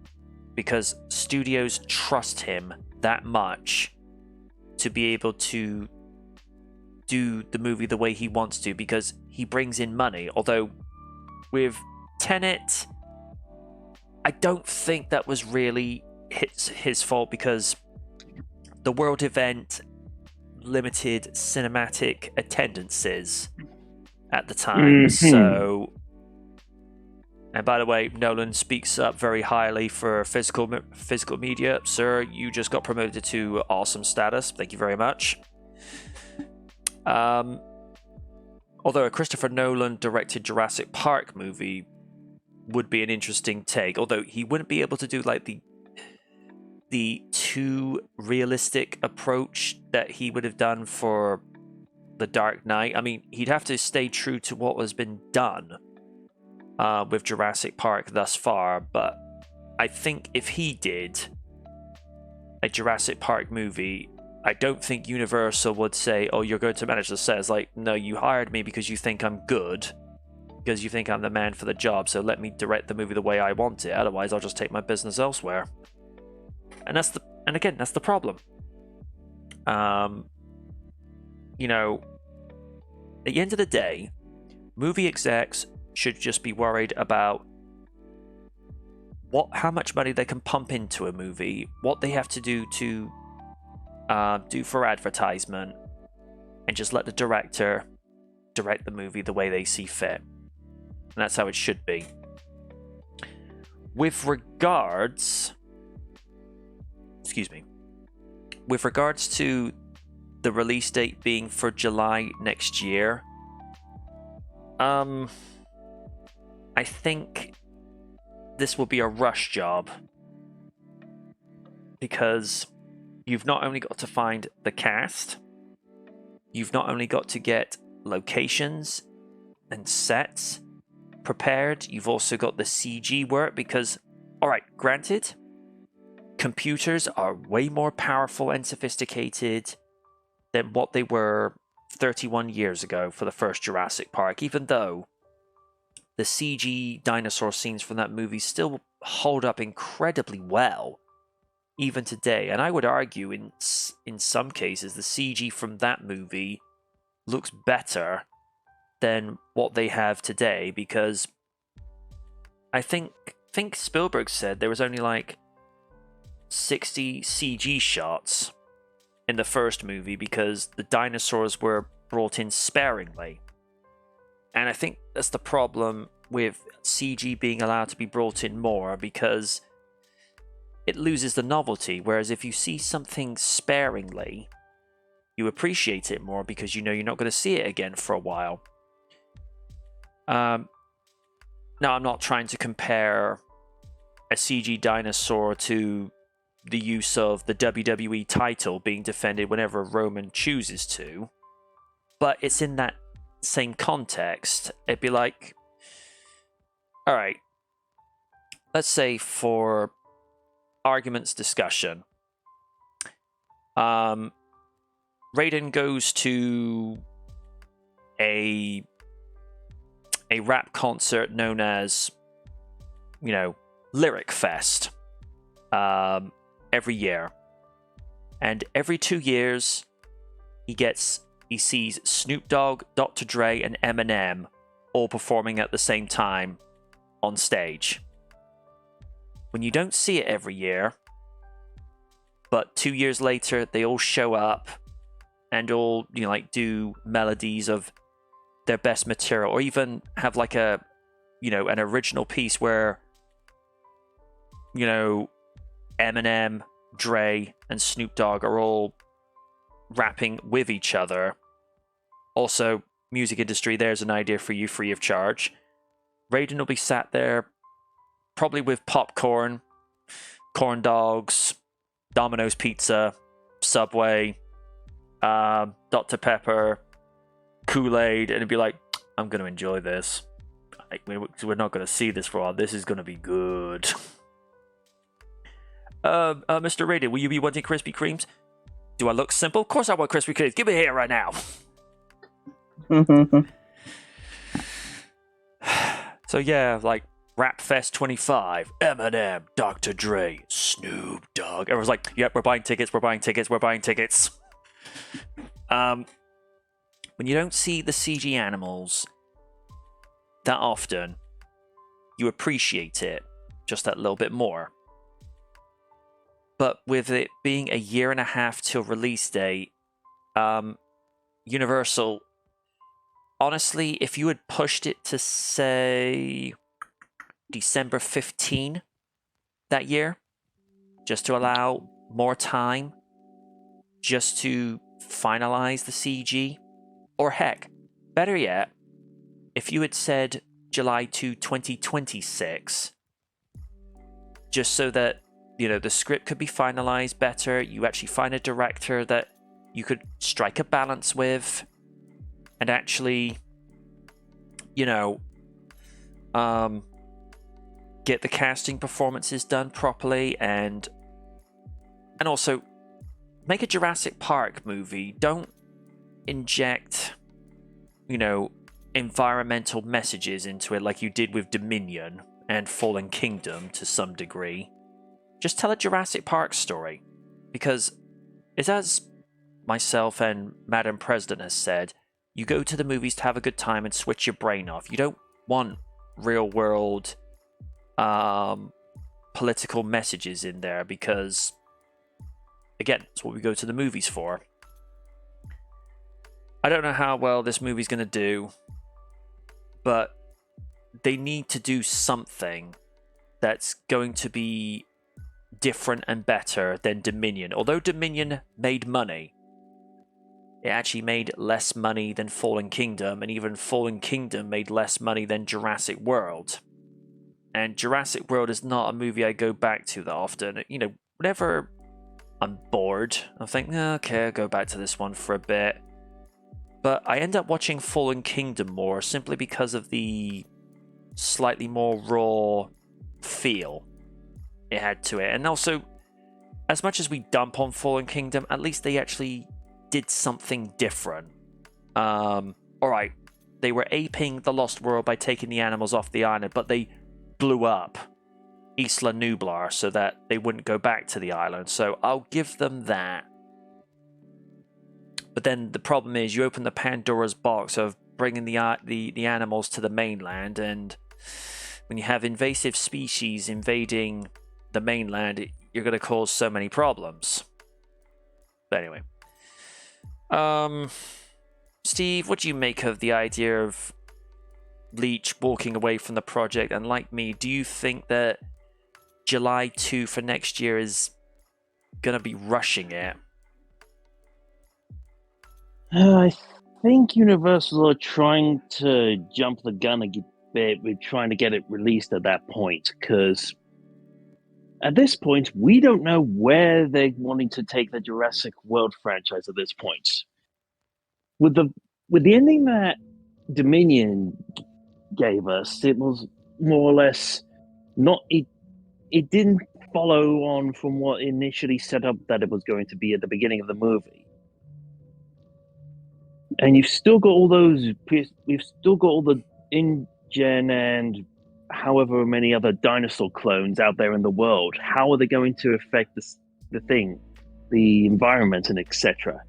because studios trust him that much to be able to do the movie the way he wants to, because he brings in money. Although with Tenet, I don't think that was really his fault, because the world event limited cinematic attendances at the time. So, and by the way, Nolan speaks up very highly for physical media. Sir, you just got promoted to awesome status. Thank you very much. Although a Christopher Nolan directed Jurassic Park movie would be an interesting take. Although he wouldn't be able to do like the too realistic approach that he would have done for The Dark Knight. I mean, he'd have to stay true to what has been done with Jurassic Park thus far. But I think if he did a Jurassic Park movie, I don't think Universal would say, "Oh, you're going to manage the set." It's like, no, you hired me because you think I'm good, because you think I'm the man for the job. So let me direct the movie the way I want it. Otherwise, I'll just take my business elsewhere. And that's the problem. You know, at the end of the day, movie execs should just be worried about how much money they can pump into a movie, what they have to do to do for advertisement, and just let the director direct the movie the way they see fit. And that's how it should be. With regards to the release date being for July next year, I think this will be a rush job, because you've not only got to find the cast, you've not only got to get locations and sets prepared, you've also got the CG work, because, alright, granted, computers are way more powerful and sophisticated than what they were 31 years ago for the first Jurassic Park, even though the CG dinosaur scenes from that movie still hold up incredibly well, even today. And I would argue in some cases the CG from that movie looks better than what they have today, because I think Spielberg said there was only like 60 CG shots in the first movie because the dinosaurs were brought in sparingly. And I think that's the problem with CG being allowed to be brought in more, because it loses the novelty. Whereas if you see something sparingly, you appreciate it more because you know you're not going to see it again for a while. Now, I'm not trying to compare a CG dinosaur to the use of the WWE title being defended whenever Roman chooses to, but it's in that same context. It'd be like, all right, let's say for argument's discussion, Raiden goes to a rap concert known as, Lyric Fest, every year, and every 2 years he sees Snoop Dogg, Dr. Dre, and Eminem all performing at the same time on stage. When you don't see it every year, but 2 years later they all show up and all do melodies of their best material, or even have like an original piece where Eminem, Dre, and Snoop Dogg are all rapping with each other. Also, music industry, there's an idea for you free of charge. Raiden will be sat there, probably with popcorn, corn dogs, Domino's Pizza, Subway, Dr. Pepper, Kool-Aid, and it'd be like, I'm going to enjoy this. We're not going to see this for a while. This is going to be good. Mr. Raiden, will you be wanting Krispy Kremes? Do I look simple? Of course I want Krispy Kremes. Give me here right now. So yeah, like Rap Fest 25, Eminem, Dr. Dre, Snoop Dogg. Everyone's like, yep, we're buying tickets. When you don't see the CG animals that often, you appreciate it just that little bit more. But with it being a year and a half till release date, Universal, honestly, if you had pushed it to, say, December 15 that year, just to allow more time just to finalize the CG, Or heck, better yet, if you had said July 2, 2026, just so that, the script could be finalized better, you actually find a director that you could strike a balance with, and actually, get the casting performances done properly, and also make a Jurassic Park movie. Don't inject, environmental messages into it like you did with Dominion and Fallen Kingdom to some degree. Just tell a Jurassic Park story, because it's as myself and Madam President has said, you go to the movies to have a good time and switch your brain off. You don't want real world political messages in there, because again, it's what we go to the movies for. I don't know how well this movie's going to do, but they need to do something that's going to be different and better than Dominion. Although Dominion made money, it actually made less money than Fallen Kingdom, and even Fallen Kingdom made less money than Jurassic World. And Jurassic World is not a movie I go back to that often. Whenever I'm bored, I think, okay, I'll go back to this one for a bit. But I end up watching Fallen Kingdom more simply because of the slightly more raw feel it had to it. And also, as much as we dump on Fallen Kingdom, at least they actually did something different. Alright, they were aping the Lost World by taking the animals off the island, but they blew up Isla Nublar so that they wouldn't go back to the island. So I'll give them that. But then the problem is, you open the Pandora's box of bringing the animals to the mainland, and when you have invasive species invading the mainland, you're going to cause so many problems. But anyway, Steve, what do you make of the idea of Leitch walking away from the project? And like me, do you think that July 2 for next year is going to be rushing it? I think Universal are trying to jump the gun a bit with trying to get it released at that point, because at this point, we don't know where they're wanting to take the Jurassic World franchise at this point. With the ending that Dominion gave us, it was more or less not it didn't follow on from what initially set up that it was going to be at the beginning of the movie. And you've still got all we've still got all the InGen and however many other dinosaur clones out there in the world. How are they going to affect the environment, and etc.?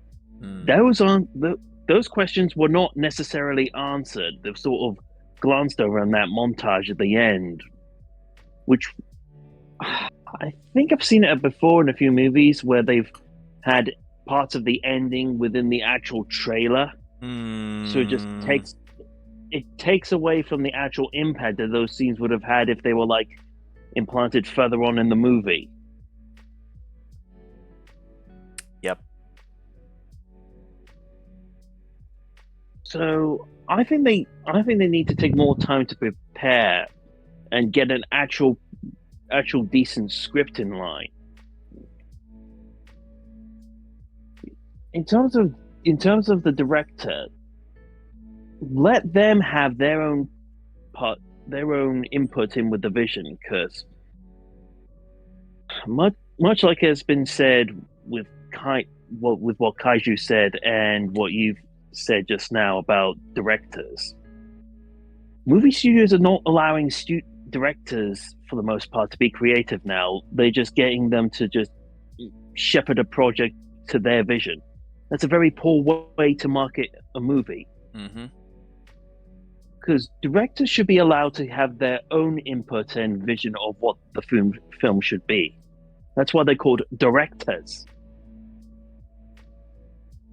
Those questions were not necessarily answered. They've sort of glanced over in that montage at the end, which I think I've seen it before in a few movies where they've had parts of the ending within the actual trailer. So it just takes away from the actual impact that those scenes would have had if they were implanted further on in the movie. Yep. So I think they need to take more time to prepare and get an actual decent script in line. In terms of the director, let them have their own input in with the vision, because much like has been said with what Kaiju said and what you've said just now about directors, movie studios are not allowing directors for the most part to be creative now. They're just getting them to just shepherd a project to their vision. That's a very poor way to market a movie. Because directors should be allowed to have their own input and vision of what the film should be. That's why they're called directors.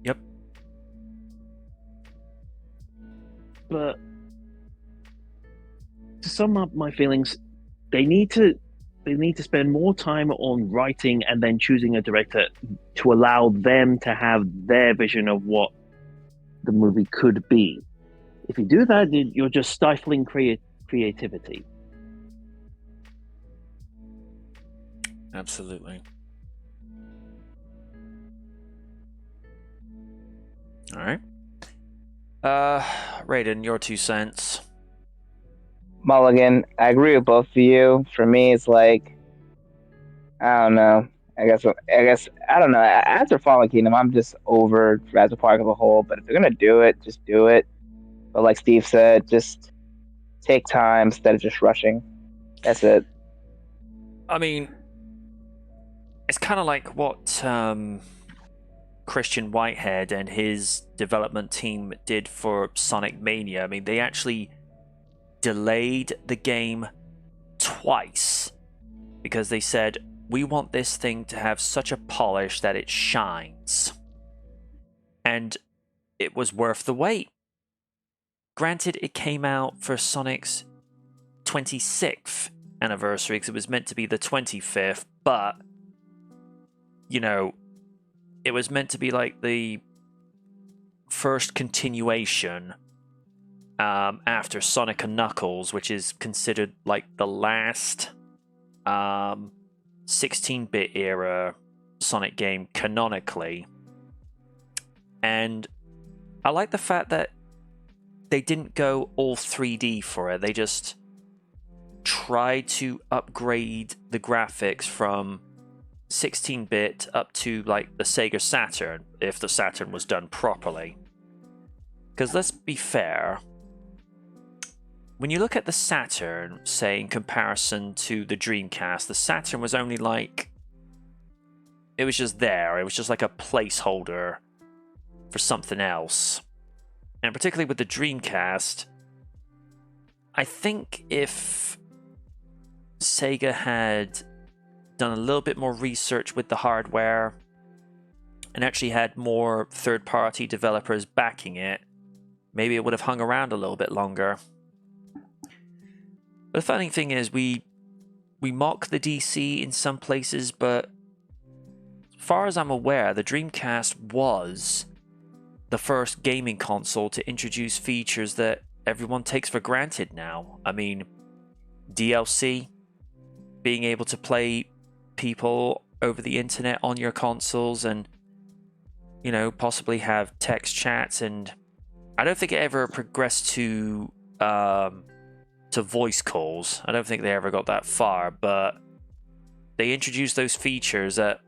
Yep. But to sum up my feelings, they need to spend more time on writing and then choosing a director to allow them to have their vision of what the movie could be. If you do that, you're just stifling creativity. Absolutely. All right. Raiden, your 2 cents. Mulligan, I agree with both of you. For me, it's like, I don't know. I guess I don't know. After Fallen Kingdom, I'm just over Jurassic Park as a whole. But if you're gonna do it, just do it. But like Steve said, just take time instead of just rushing. That's it. I mean, it's kind of like what Christian Whitehead and his development team did for Sonic Mania. I mean, they actually delayed the game twice because they said, we want this thing to have such a polish that it shines. And it was worth the wait. Granted, it came out for Sonic's 26th anniversary because it was meant to be the 25th, but, you know, it was meant to be like the first continuation after Sonic and Knuckles, which is considered like the last 16-bit era Sonic game canonically. And I like the fact that they didn't go all 3D for it. They just tried to upgrade the graphics from 16-bit up to like the Sega Saturn, if the Saturn was done properly. Because let's be fair, when you look at the Saturn, say in comparison to the Dreamcast, the Saturn was only like, it was just there. It was just like a placeholder for something else. And particularly with the Dreamcast, I think if Sega had done a little bit more research with the hardware and actually had more third-party developers backing it, maybe it would have hung around a little bit longer. But the funny thing is, we mock the DC in some places, but as far as I'm aware, the Dreamcast was the first gaming console to introduce features that everyone takes for granted now. I mean, DLC, being able to play people over the internet on your consoles and, you know, possibly have text chats, and I don't think it ever progressed to voice calls. I don't think they ever got that far, but they introduced those features at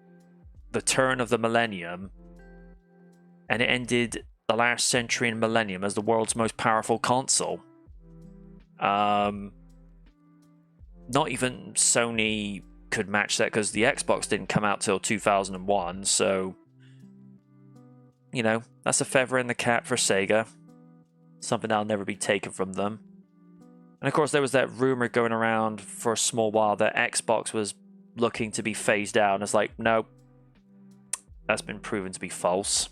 the turn of the millennium, and it ended the last century and millennium as the world's most powerful console. Not even Sony could match that because the Xbox didn't come out till 2001, so, you know, that's a feather in the cap for Sega. Something that'll never be taken from them. And of course, there was that rumor going around for a small while that Xbox was looking to be phased out, and it's like, no, that's been proven to be false.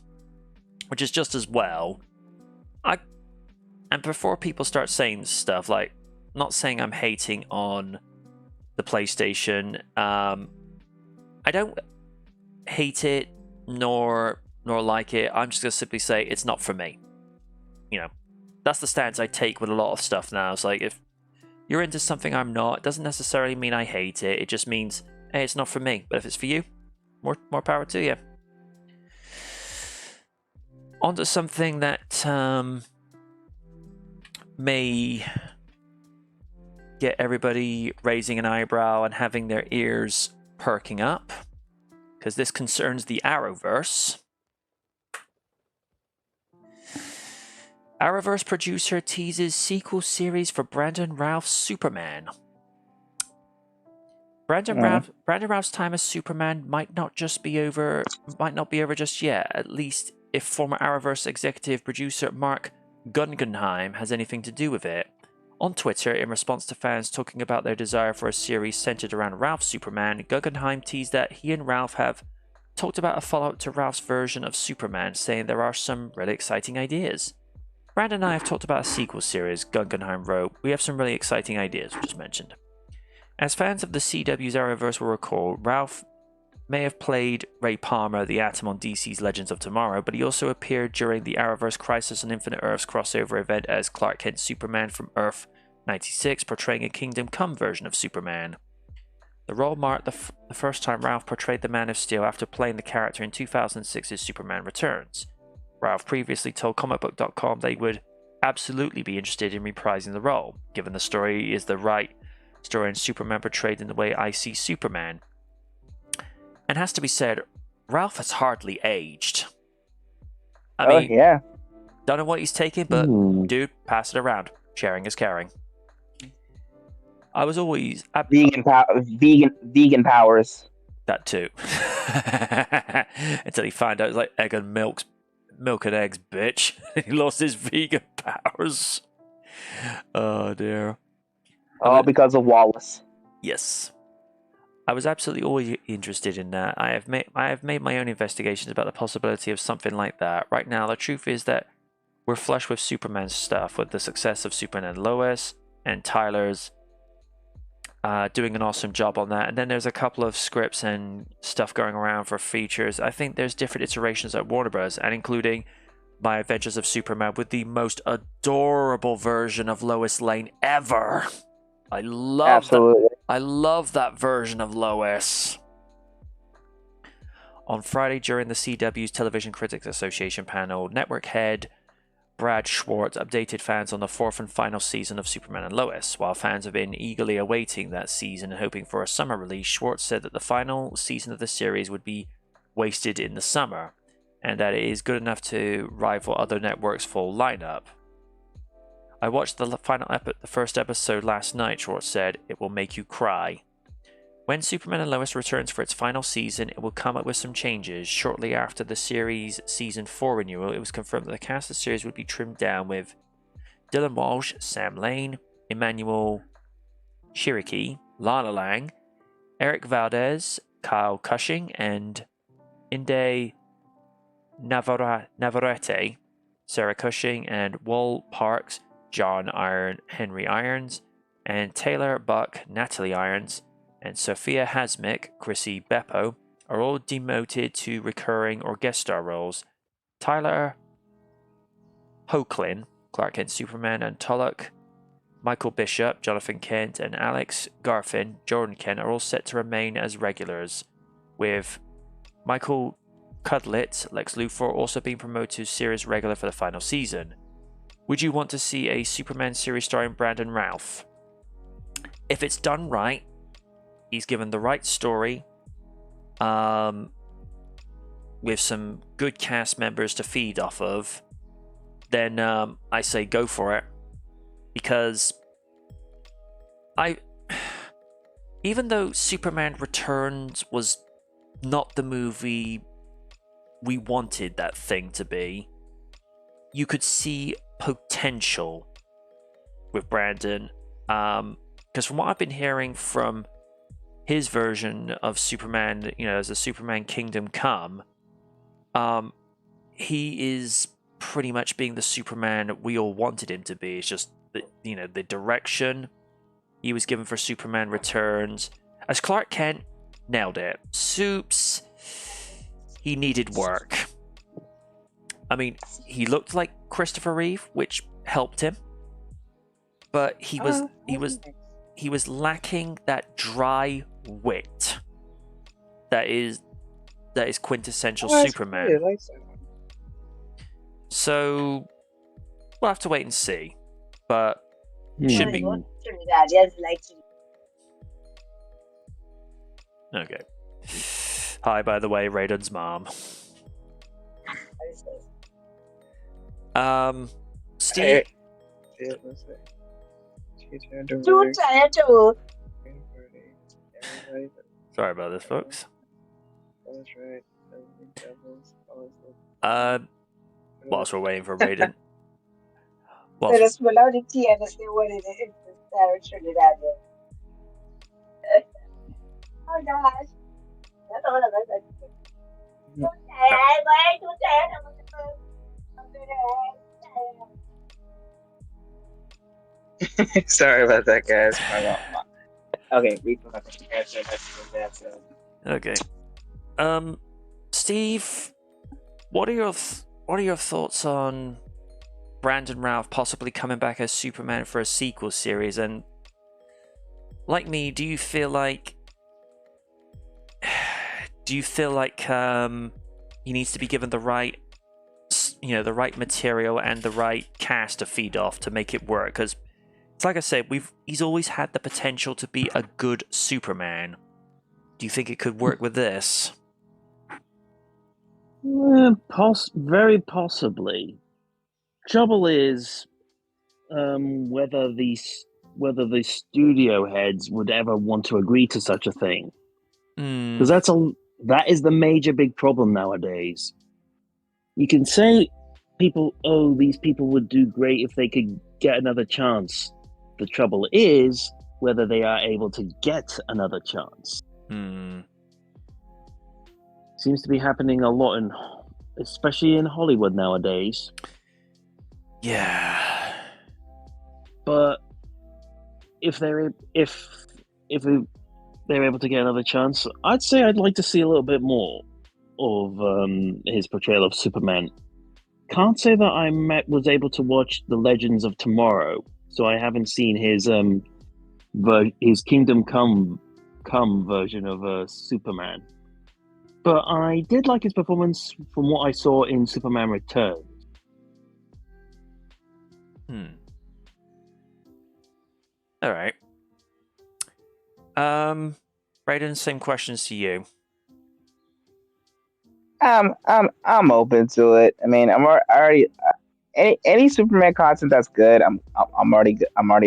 Which is just as well. And before people start saying stuff, like, not saying I'm hating on the PlayStation. I don't hate it nor like it. I'm just gonna simply say it's not for me. You know, that's the stance I take with a lot of stuff now. It's like, if you're into something I'm not, it doesn't necessarily mean I hate it. It just means, hey, it's not for me. But if it's for you, more power to you. Onto something that may get everybody raising an eyebrow and having their ears perking up, because this concerns the Arrowverse. Arrowverse producer teases sequel series for Brandon Routh's Superman. Brandon Routh's time as Superman might not be over just yet, at least if former Arrowverse executive producer Mark Guggenheim has anything to do with it. On Twitter, in response to fans talking about their desire for a series centered around Ralph's Superman, Guggenheim teased that he and Ralph have talked about a follow-up to Ralph's version of Superman, saying there are some really exciting ideas. Brandon and I have talked about a sequel series, Guggenheim wrote. We have some really exciting ideas, which is mentioned. As fans of the CW's Arrowverse will recall, Ralph may have played Ray Palmer, the Atom on DC's Legends of Tomorrow, but he also appeared during the Arrowverse Crisis on Infinite Earths crossover event as Clark Kent Superman from Earth 96, portraying a Kingdom Come version of Superman. The role marked the first time Ralph portrayed the Man of Steel after playing the character in 2006's Superman Returns. Ralph previously told comicbook.com they would absolutely be interested in reprising the role, given the story is the right story and Superman portrayed in the way I see Superman. And has to be said, Ralph has hardly aged. I mean, yeah. don't know what he's taking, but dude, pass it around. Sharing is caring. I was always Vegan powers. that too. Until he found out it was like egg and milk and eggs, bitch. He lost his vegan powers. Oh dear. All because of Wallace. Yes. I was absolutely always interested in that. I have made my own investigations about the possibility of something like that. Right now, the truth is that we're flush with Superman stuff, with the success of Superman and Lois, and Tyler's doing an awesome job on that. And then there's a couple of scripts and stuff going around for features. I think there's different iterations at Warner Bros., and including My Adventures of Superman with the most adorable version of Lois Lane ever. I love that version of Lois. On Friday, during the CW's Television Critics Association panel, network head Brad Schwartz updated fans on the fourth and final season of Superman and Lois. While fans have been eagerly awaiting that season and hoping for a summer release, Schwartz said that the final season of the series would be wasted in the summer, and that it is good enough to rival other networks' full lineup. I watched the first episode last night, Schwartz said. It will make you cry. When Superman and Lois returns for its final season, it will come up with some changes. Shortly after the series' season 4 renewal, it was confirmed that the cast of the series would be trimmed down with Dylan Walsh, Sam Lane, Emmanuel Shiriki, Lana Lang, Eric Valdez, Kyle Cushing, and Inde Navarrete, Sarah Cushing, and Wal Parks, John Henry Irons, and Taylor Buck, Natalie Irons, and Sophia Hasmick, Chrissy Beppo, are all demoted to recurring or guest star roles. Tyler Hoechlin, Clark Kent Superman, and Tulloch, Michael Bishop, Jonathan Kent, and Alex Garfin, Jordan Kent, are all set to remain as regulars, with Michael Cudlitz, Lex Luthor, also being promoted to series regular for the final season. Would you want to see a Superman series starring Brandon Routh? If it's done right, he's given the right story, with some good cast members to feed off of, then I say go for it. Because even though Superman Returns was not the movie we wanted that thing to be, you could see potential with Brandon, because from what I've been hearing from his version of Superman, as a Superman Kingdom Come, he is pretty much being the Superman we all wanted him to be. It's just the direction he was given for Superman Returns. As Clark Kent, nailed it. Supes, he needed work. I mean, he looked like Christopher Reeve, which helped him, but he was lacking that dry wit that is quintessential Superman. Really like that one. So we'll have to wait and see, but should be okay. Hi, by the way, Raiden's mom. Steve. Sorry about this, folks. Whilst we're waiting for Raiden. There's melodic tea and say what it is. Oh gosh. That's all of us. Sorry about that, guys. Okay, Okay. Steve, what are your thoughts on Brandon Routh possibly coming back as Superman for a sequel series? And like me, do you feel like he needs to be given the right material and the right cast to feed off to make it work? Because it's like I said, he's always had the potential to be a good Superman. Do you think it could work with this? Very possibly. Trouble is, whether the studio heads would ever want to agree to such a thing, because that is the major big problem nowadays. You can say these people would do great if they could get another chance. The trouble is whether they are able to get another chance. Seems to be happening a lot especially in Hollywood nowadays. Yeah. But if they're able to get another chance, I'd say I'd like to see a little bit more of his portrayal of Superman. Can't say that I was able to watch The Legends of Tomorrow, so I haven't seen his Kingdom Come version of Superman. But I did like his performance from what I saw in Superman Returns. All right. Brayden, same questions to you. I'm open to it. I mean, I'm already any Superman content that's good. I'm already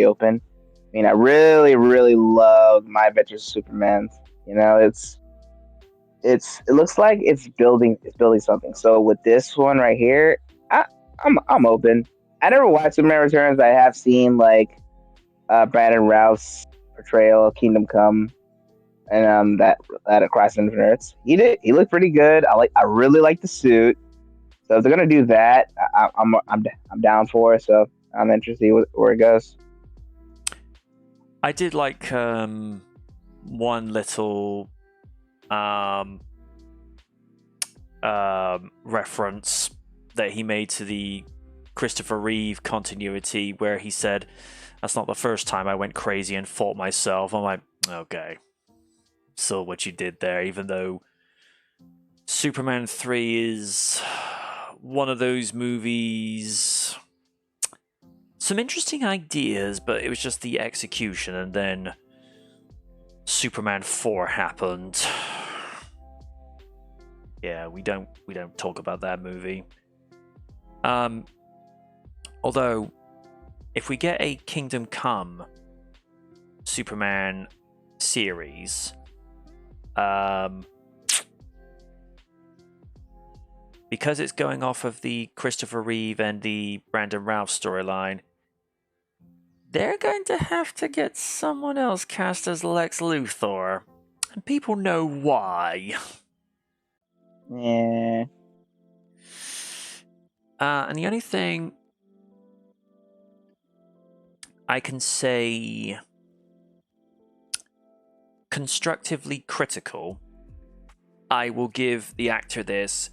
open. I mean, I really love My Adventures of Superman. You know, it looks like it's building something. So with this one right here, I'm open. I never watched Superman Returns. I have seen like Brandon Routh's portrayal of Kingdom Come, and that Across Infinite Earths. He looked pretty good. I really like the suit. So if they're gonna do that, I'm down for it. So I'm interested to see where it goes. I did like one little reference that he made to the Christopher Reeve continuity, where he said, "That's not the first time I went crazy and fought myself." I'm like, okay, saw what you did there. Even though Superman 3 is one of those movies, some interesting ideas, but it was just the execution, and then Superman 4 happened. Yeah, we don't talk about that movie. Although, if we get a Kingdom Come Superman series, because it's going off of the Christopher Reeve and the Brandon Routh storyline, they're going to have to get someone else cast as Lex Luthor. And people know why. Yeah. And the only thing I can say constructively critical, I will give the actor this.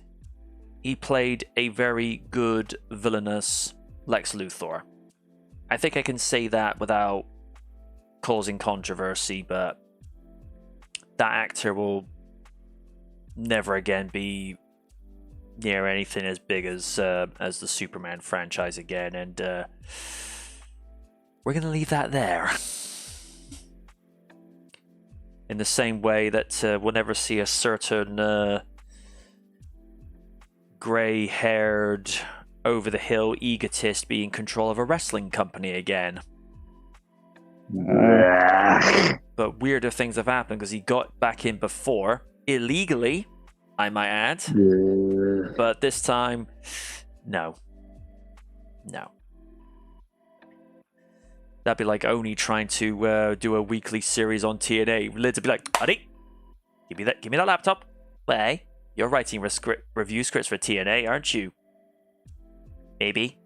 He played a very good villainous Lex Luthor. I think I can say that without causing controversy, but that actor will never again be near anything as big as the Superman franchise again, and we're going to leave that there. In the same way that we'll never see a certain grey-haired, over-the-hill egotist be in control of a wrestling company again. But weirder things have happened because he got back in before, illegally, I might add. But this time, no. That'd be like Oni trying to do a weekly series on TNA. Lids would be like, "Buddy, give me that laptop. Hey, you're writing review scripts for TNA, aren't you? Baby,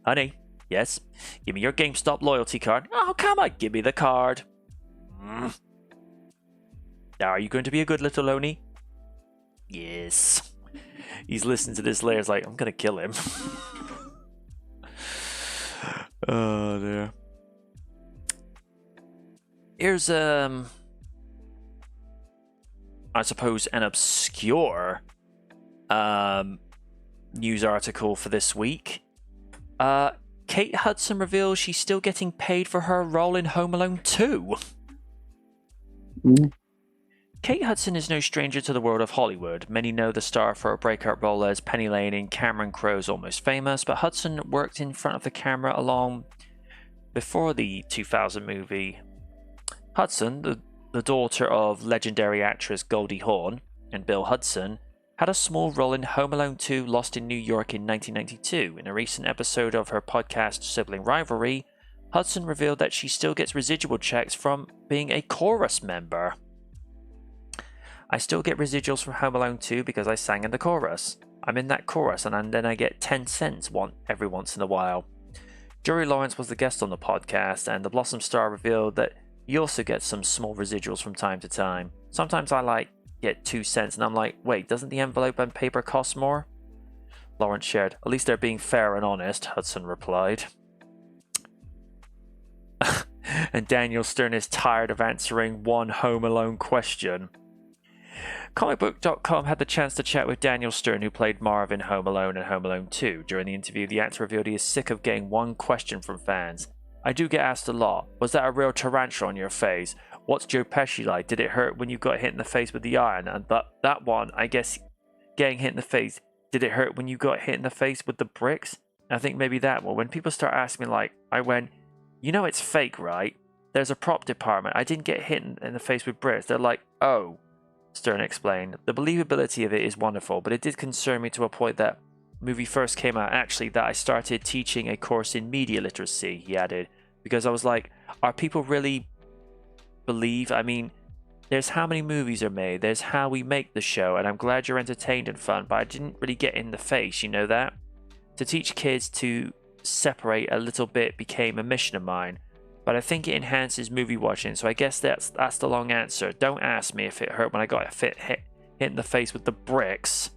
honey, yes. Give me your GameStop loyalty card. Oh, come on, give me the card. Now, are you going to be a good little Oni? Yes. He's listening to this later. It's like, I'm gonna kill him. Oh dear. Here's I suppose an obscure news article for this week. Kate Hudson reveals she's still getting paid for her role in Home Alone 2. Mm. Kate Hudson is no stranger to the world of Hollywood. Many know the star for a breakout role as Penny Lane in Cameron Crowe's Almost Famous, but Hudson worked in front of the camera long before the 2000 movie. Hudson, the daughter of legendary actress Goldie Hawn and Bill Hudson, had a small role in Home Alone 2 Lost in New York in 1992. In a recent episode of her podcast Sibling Rivalry, Hudson revealed that she still gets residual checks from being a chorus member. I still get residuals from Home Alone 2 because I sang in the chorus. I'm in that chorus and then I get 10 cents every once in a while. Joey Lawrence was the guest on the podcast, and the Blossom star revealed that he also gets some small residuals from time to time. Sometimes I get 2 cents and I'm like, wait, doesn't the envelope and paper cost more? Lawrence shared, at least they're being fair and honest, Hudson replied. And Daniel Stern is tired of answering one Home Alone question. Comicbook.com had the chance to chat with Daniel Stern, who played Marv in Home Alone and Home Alone 2. During the interview, the actor revealed he is sick of getting one question from fans. I do get asked a lot, was that a real tarantula on your face? What's Joe Pesci like? Did it hurt when you got hit in the face with the iron? And that one, I guess, getting hit in the face, did it hurt when you got hit in the face with the bricks? And I think maybe that one. When people start asking me, I went, you know it's fake, right? There's a prop department. I didn't get hit in the face with bricks. They're like, oh, Stern explained. The believability of it is wonderful, but it did concern me to a point that movie first came out, actually, that I started teaching a course in media literacy, he added, because I was like, are people really believe? I mean, there's how many movies are made, there's how we make the show, and I'm glad you're entertained and fun, but I didn't really get in the face, you know that? To teach kids to separate a little bit became a mission of mine, but I think it enhances movie watching, so I guess that's the long answer. Don't ask me if it hurt when I got hit in the face with the bricks.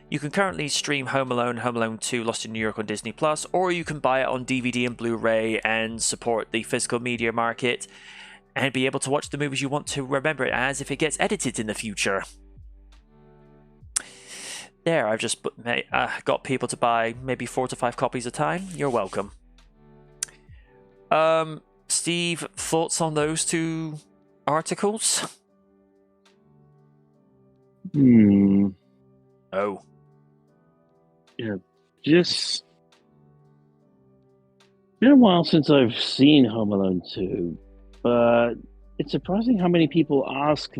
You can currently stream Home Alone, Home Alone 2, Lost in New York on Disney+, or you can buy it on DVD and Blu-ray and support the physical media market and be able to watch the movies you want to remember it as if it gets edited in the future. There, I've just got people to buy maybe 4 to 5 copies a time. You're welcome. Steve, thoughts on those two articles? Oh. Yeah, just been a while since I've seen Home Alone 2, but it's surprising how many people ask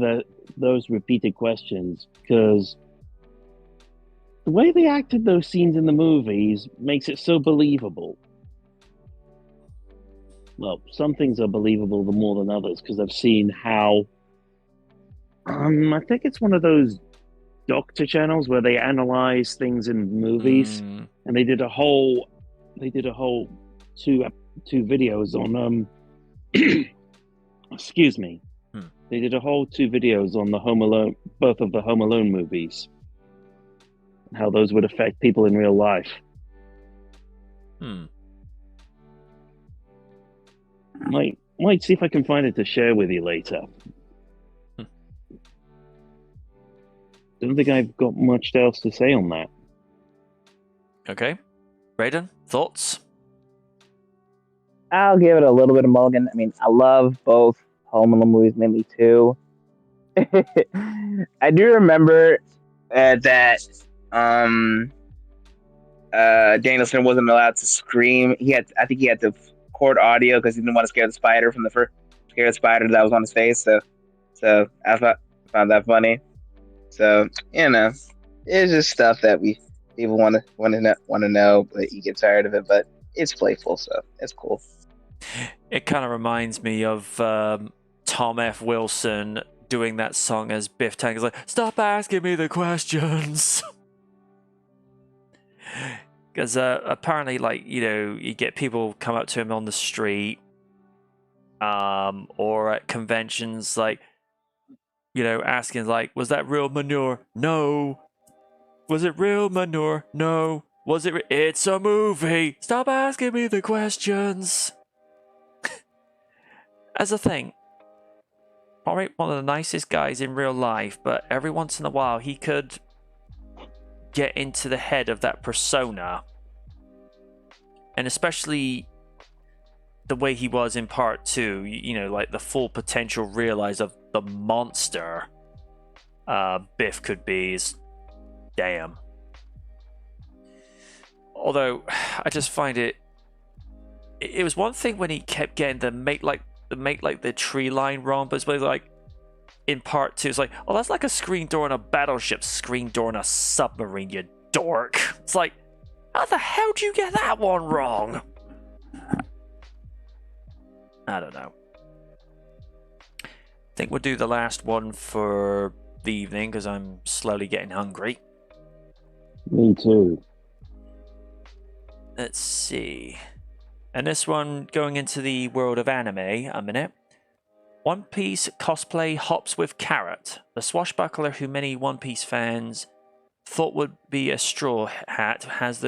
those repeated questions, because the way they acted those scenes in the movies makes it so believable. Well, some things are believable more than others, because I've seen how I think it's one of those doctor channels where they analyze things in movies, and they did a whole two videos on excuse me. They did a whole 2 videos on the Home Alone, both of the Home Alone movies, and how those would affect people in real life. Might see if I can find it to share with you later. Don't think I've got much else to say on that. Okay. Raiden, thoughts? I'll give it a little bit of mulligan. I mean, I love both Home Alone movies, mainly 2. I do remember that Danielson wasn't allowed to scream. I think he had to record audio because he didn't want to scare the spider scare the spider that was on his face. So I found that funny. So, you know, it's just stuff that people want to know, but you get tired of it. But it's playful, so it's cool. It kind of reminds me of Tom F. Wilson doing that song as Biff Tannen. He's like, "Stop asking me the questions." Because apparently, you get people come up to him on the street, or at conventions, like, asking like, was that real manure? No. Was it real manure? No. Was it? It's a movie. Stop asking me the questions. As a thing, alright, one of the nicest guys in real life, but every once in a while he could get into the head of that persona. And especially the way he was in part 2, like the full potential realize of the monster Biff could be is damn. Although I just find it was one thing when he kept getting the make the tree line wrong, but it's like in part 2 it's like, oh, that's like a screen door in a battleship, screen door in a submarine, you dork. It's like, how the hell do you get that one wrong? I don't know. I think we'll do the last one for the evening because I'm slowly getting hungry. Me too. Let's see. And this one going into the world of anime a minute. One Piece cosplay hops with Carrot. The swashbuckler who many One Piece fans thought would be a Straw Hat has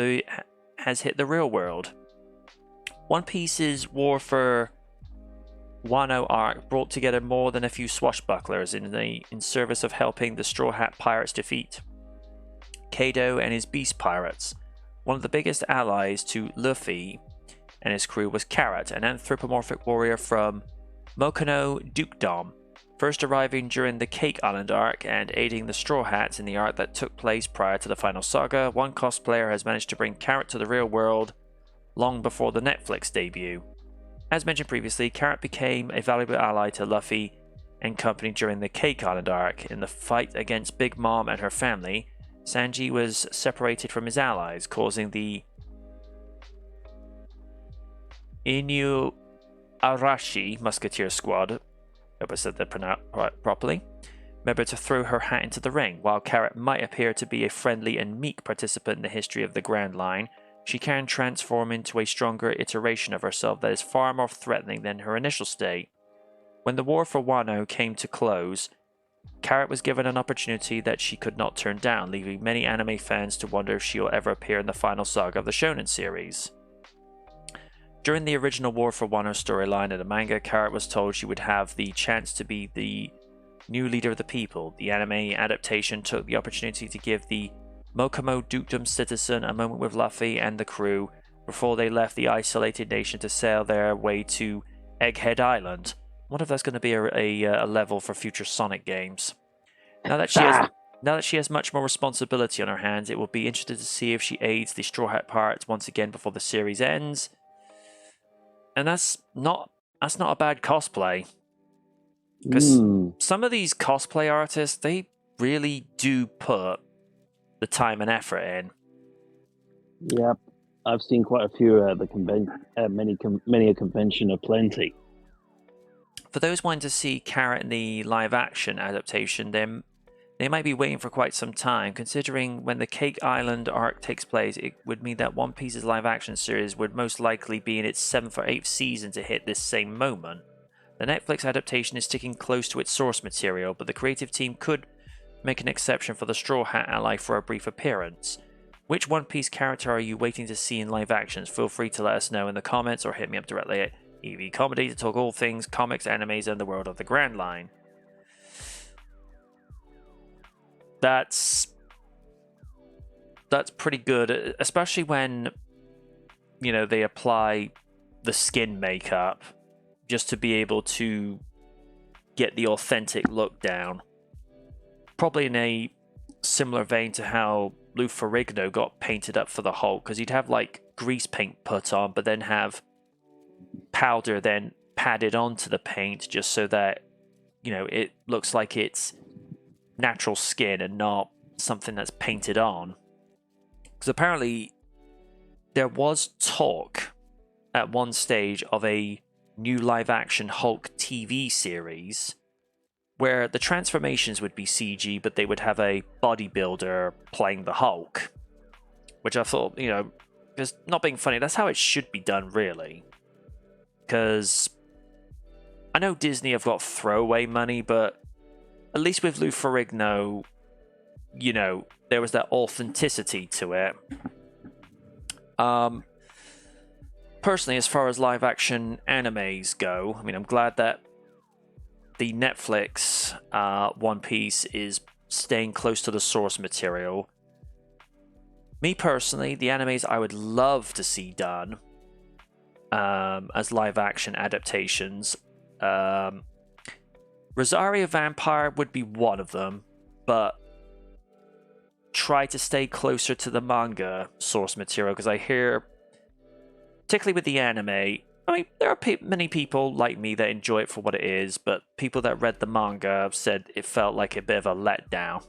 hit the real world. One Piece's War for Wano arc brought together more than a few swashbucklers in service of helping the Straw Hat pirates defeat Kaido and his Beast Pirates. One of the biggest allies to Luffy and his crew was Carrot, an anthropomorphic warrior from Mokono Dukedom, first arriving during the Cake Island arc and aiding the Straw Hats in the arc that took place prior to the final saga. One cosplayer has managed to bring Carrot to the real world long before the Netflix debut. As mentioned previously, Carrot became a valuable ally to Luffy and company during the Cake Island arc. In the fight against Big Mom and her family, Sanji was separated from his allies, causing the Inu Arashi Musketeer Squad, I hope I said that properly, member to throw her hat into the ring. While Carrot might appear to be a friendly and meek participant in the history of the Grand Line, she can transform into a stronger iteration of herself that is far more threatening than her initial state. When the war for Wano came to close, Carrot was given an opportunity that she could not turn down, leaving many anime fans to wonder if she will ever appear in the final saga of the Shonen series. During the original War for Wano storyline in the manga, Carrot was told she would have the chance to be the new leader of the people. The anime adaptation took the opportunity to give the Mokomo Dukedom citizen a moment with Luffy and the crew before they left the isolated nation to sail their way to Egghead Island. What if that's going to be a level for future Sonic games? Now that she has much more responsibility on her hands, it will be interesting to see if she aids the Straw Hat Pirates once again before the series ends. And that's not a bad cosplay. Because some of these cosplay artists, they really do put the time and effort in. Yep, I've seen quite a few at the many a convention of plenty. For those wanting to see Carrot in the live-action adaptation, they might be waiting for quite some time. Considering when the Cake Island arc takes place, it would mean that One Piece's live-action series would most likely be in its 7th or 8th season to hit this same moment. The Netflix adaptation is sticking close to its source material, but the creative team could make an exception for the Straw Hat ally for a brief appearance. Which One Piece character are you waiting to see in live actions? Feel free to let us know in the comments or hit me up directly at EV Comedy to talk all things comics, animes, and the world of the Grand Line. That's pretty good, especially when they apply the skin makeup just to be able to get the authentic look down. Probably in a similar vein to how Lou Ferrigno got painted up for the Hulk, because he'd have like grease paint put on, but then have powder then padded onto the paint just so that it looks like it's natural skin and not something that's painted on. Because apparently there was talk at one stage of a new live-action Hulk TV series where the transformations would be CG, but they would have a bodybuilder playing the Hulk. Which I thought, because not being funny, that's how it should be done, really. Because I know Disney have got throwaway money, but at least with Lou Ferrigno, you know, there was that authenticity to it. Personally, as far as live action animes go, I mean, I'm glad that the Netflix One Piece is staying close to the source material. Me personally, the animes I would love to see done as live action adaptations, Rosario Vampire would be one of them, but try to stay closer to the manga source material, because I hear, particularly with the anime, I mean, there are many people like me that enjoy it for what it is, but people that read the manga said it felt like a bit of a letdown.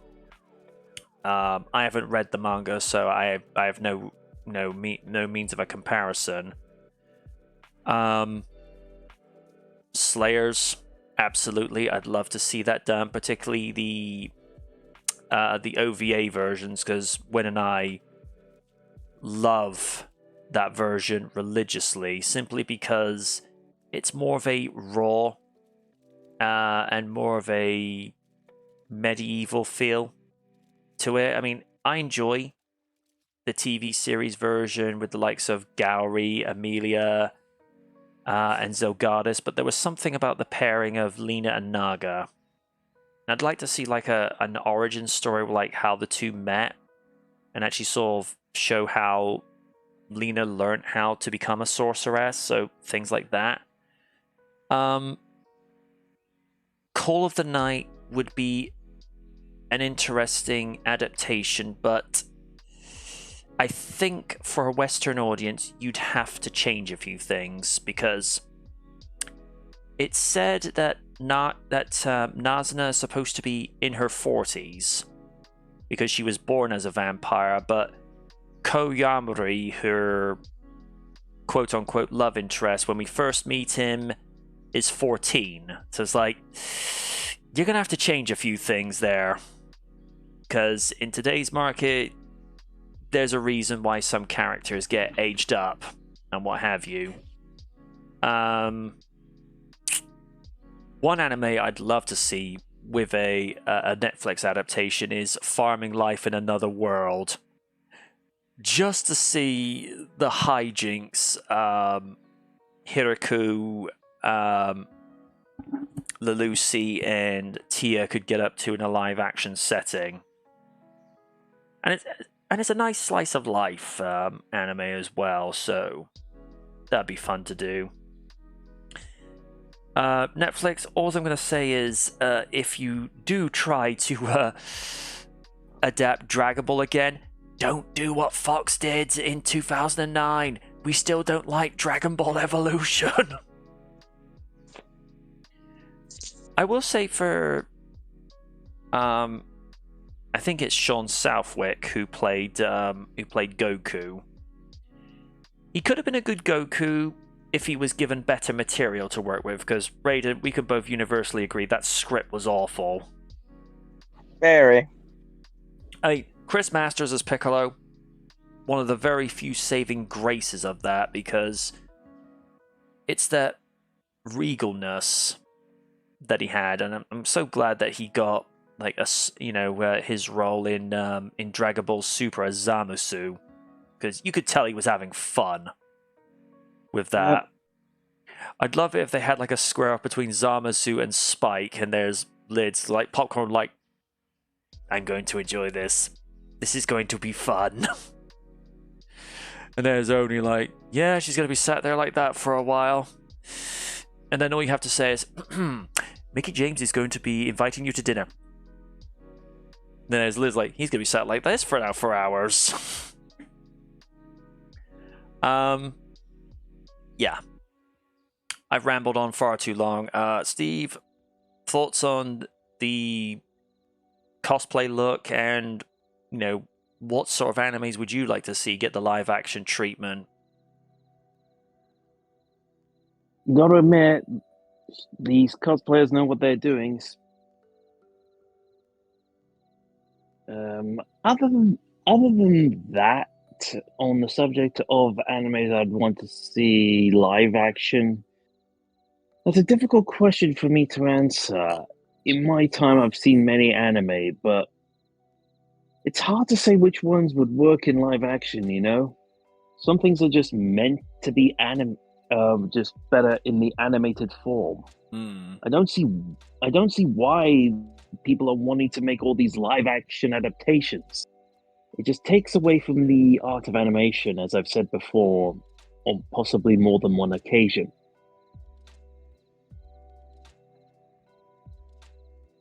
I haven't read the manga, so I have no means of a comparison. Slayers, absolutely, I'd love to see that done, particularly the OVA versions, because Win and I love that version religiously, simply because it's more of a raw and more of a medieval feel to it. I mean, I enjoy the TV series version with the likes of Gowry, Amelia, and Zelgadis, but there was something about the pairing of Lena and Naga. I'd like to see like an origin story, like how the two met, and actually sort of show how Lena learned how to become a sorceress, so things like that. Call of the Night would be an interesting adaptation, but I think for a Western audience, you'd have to change a few things, because it's said that Nazna is supposed to be in her 40s because she was born as a vampire, but Ko Yamori, her quote-unquote love interest, when we first meet him, is 14. So it's like, you're gonna have to change a few things there, because in today's market, there's a reason why some characters get aged up and what have you. One anime I'd love to see with a Netflix adaptation is Farming Life in Another World. Just to see the hijinks Hiraku, Lelouci, and Tia could get up to in a live action setting. And it's a nice slice of life anime as well, so that'd be fun to do. Netflix, all I'm going to say is if you do try to adapt Dragon Ball again, don't do what Fox did in 2009. We still don't like Dragon Ball Evolution. I will say for I think it's Sean Southwick who played Goku. He could have been a good Goku if he was given better material to work with, because Raiden, we could both universally agree that script was awful. Very. Chris Masters as Piccolo, one of the very few saving graces of that, because it's that regalness that he had, and I'm so glad that he got like his role in Dragon Ball Super as Zamasu, because you could tell he was having fun with that. Yep. I'd love it if they had like a square up between Zamasu and Spike, and there's lids like popcorn, like, I'm going to enjoy this. This is going to be fun. And there's only like, yeah, she's going to be sat there like that for a while. And then all you have to say is, Mickey James is going to be inviting you to dinner. And then there's Liz like, he's going to be sat like this for hours. Yeah. I've rambled on far too long. Steve, thoughts on the cosplay look, and what sort of animes would you like to see get the live action treatment? Gotta admit, these cosplayers know what they're doing. Other than that, on the subject of animes I'd want to see live action, that's a difficult question for me to answer. in my time, I've seen many anime, but it's hard to say which ones would work in live action. You know, some things are just meant to be just better in the animated form. I don't see why people are wanting to make all these live action adaptations. It just takes away from the art of animation, as I've said before, on possibly more than one occasion.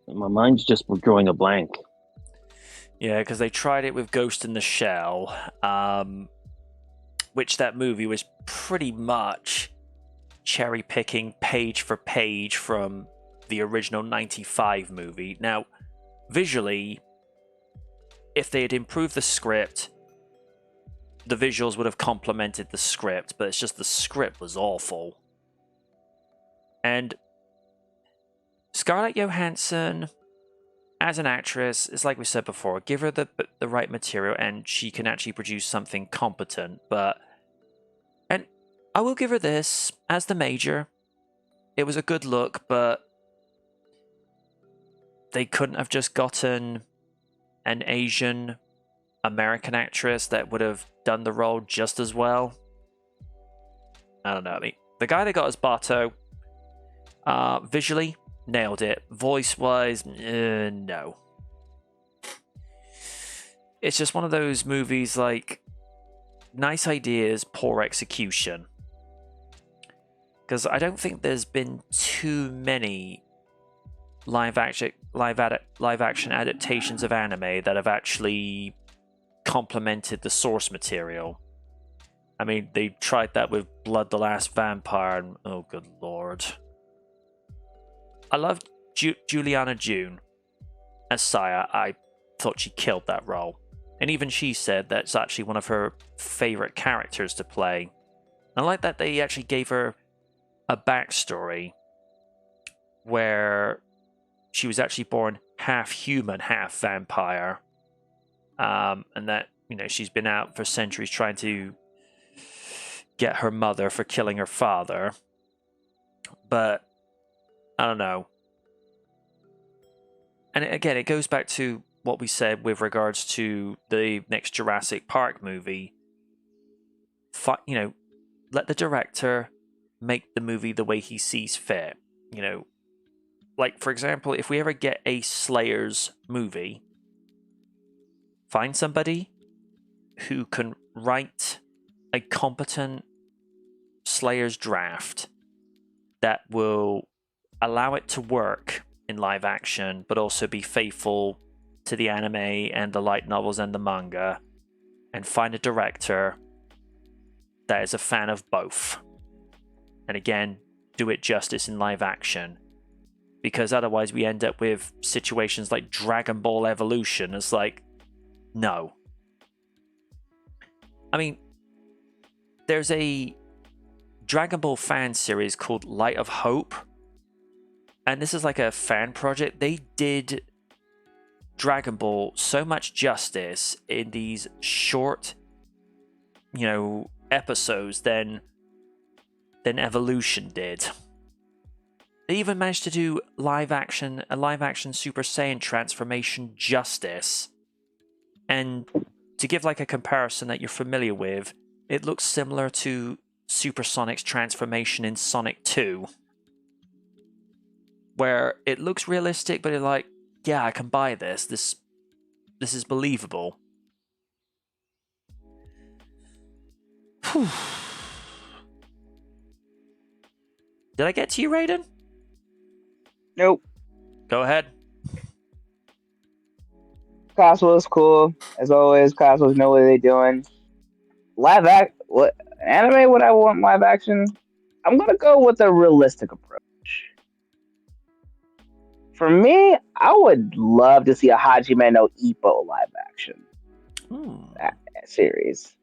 My mind's just drawing a blank. Yeah, because they tried it with Ghost in the Shell, which that movie was pretty much cherry picking page for page from the original 95 movie. Now, visually, if they had improved the script, the visuals would have complemented the script, but it's just the script was awful. And Scarlett Johansson, as an actress, is like we said before, give her the right material and she can actually produce something competent. And I will give her this, as the Major, it was a good look, but they couldn't have just gotten an Asian American actress that would have done the role just as well. I don't know. I mean, the guy that got as Bato, visually, nailed it. Voice-wise, no. It's just one of those movies like, nice ideas, poor execution. Because I don't think there's been too many live action adaptations of anime that have actually complemented the source material. I mean, they tried that with Blood the Last Vampire, and oh good lord. I loved Juliana June as Saya. I thought she killed that role. And even she said that's actually one of her favorite characters to play. I like that they actually gave her a backstory where she was actually born half human, half vampire. And that, she's been out for centuries trying to get her mother for killing her father. But I don't know. And again, it goes back to what we said with regards to the next Jurassic Park movie. Let the director make the movie the way he sees fit. Like, for example, if we ever get a Slayers movie, find somebody who can write a competent Slayers draft that will allow it to work in live action, but also be faithful to the anime and the light novels and the manga, and find a director that is a fan of both. And again, do it justice in live action. Because otherwise we end up with situations like Dragon Ball Evolution. It's like, no. I mean, there's a Dragon Ball fan series called Light of Hope. And this is like a fan project. They did Dragon Ball so much justice in these short, episodes than Evolution did. They even managed to do a live action Super Saiyan transformation justice. And to give like a comparison that you're familiar with, it looks similar to Super Sonic's transformation in Sonic 2. Where it looks realistic, but it's like, yeah, I can buy this. This is believable. Whew. Did I get to you, Raiden? Nope. Go ahead. Cosmo's cool as always. Cosmos know what they're doing. What anime would I want live action? I'm gonna go with a realistic approach. For me, I would love to see a Hajime no Ippo live action series.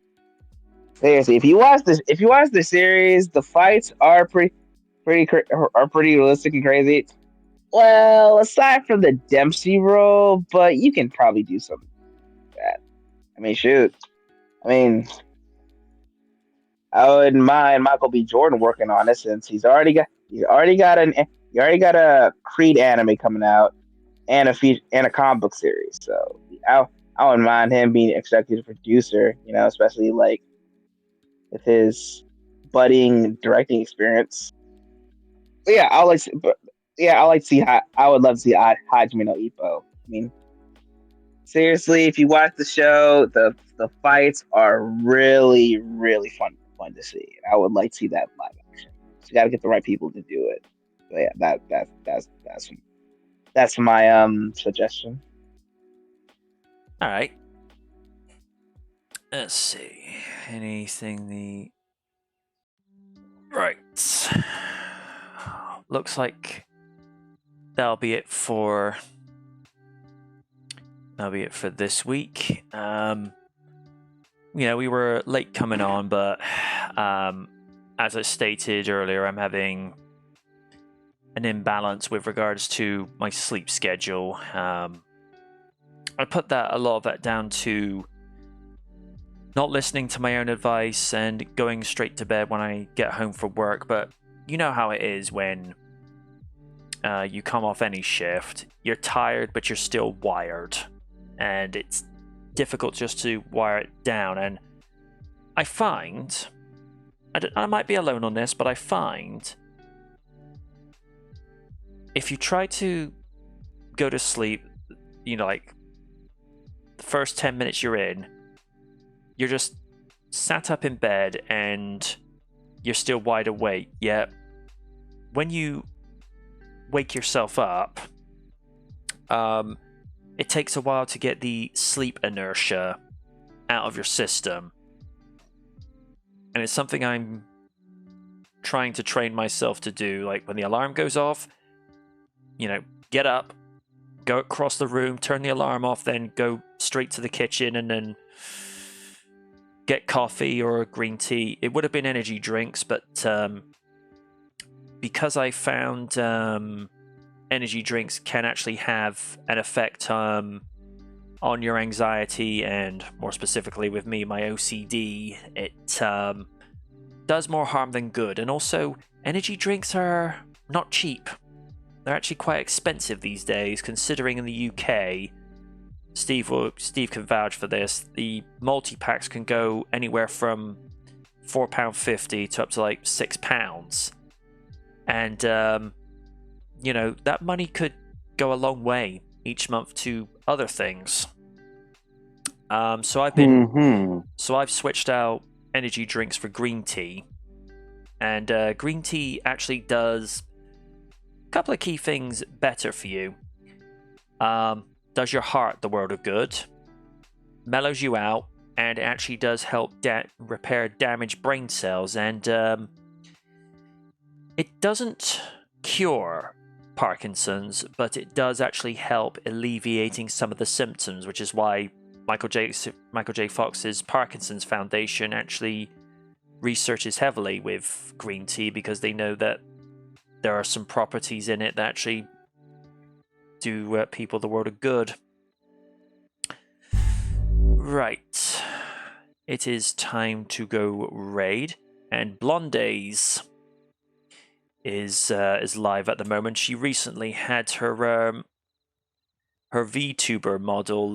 Seriously, if you watch the series, the fights are pretty realistic and crazy. Well, aside from the Dempsey role, but you can probably do something like that. I mean, shoot. I mean, I wouldn't mind Michael B. Jordan working on it since he's already got an You already got a Creed anime coming out and a comic book series. So I wouldn't mind him being executive producer. Especially like with his budding directing experience. But yeah, I like to see I would love to see Hajime no Ippo. I mean, seriously, if you watch the show, the fights are really really fun to see. I would like to see that live action. So you got to get the right people to do it. But yeah, that's my suggestion. All right. Let's see. Anything right. Looks like that'll be it for this week. We were late coming on, but as I stated earlier, I'm having an imbalance with regards to my sleep schedule. I put a lot of that down to not listening to my own advice and going straight to bed when I get home from work. But you know how it is when you come off any shift. You're tired, but you're still wired. And it's difficult just to wire it down. And I find, I might be alone on this, but I find if you try to go to sleep, like the first 10 minutes you're in, you're just sat up in bed and you're still wide awake. Yet when you wake yourself up, it takes a while to get the sleep inertia out of your system. And it's something I'm trying to train myself to do. Like when the alarm goes off, get up, go across the room, turn the alarm off, then go straight to the kitchen and then get coffee or green tea. It would have been energy drinks, but because I found energy drinks can actually have an effect on your anxiety, and more specifically with me, my OCD, it does more harm than good. And also, energy drinks are not cheap. They're actually quite expensive these days, considering in the UK, Steve can vouch for this, the multi-packs can go anywhere from £4.50 to up to like £6. And, that money could go a long way each month to other things. So I've switched out energy drinks for green tea. And green tea actually does a couple of key things better for you. Does your heart the world of good, mellows you out, and it actually does help repair damaged brain cells. And it doesn't cure Parkinson's, but it does actually help alleviating some of the symptoms, which is why Michael J. Fox's Parkinson's Foundation actually researches heavily with green tea, because they know that there are some properties in it that actually do people the world of good. Right. It is time to go raid, and Blondaise is live at the moment. She recently had her VTuber model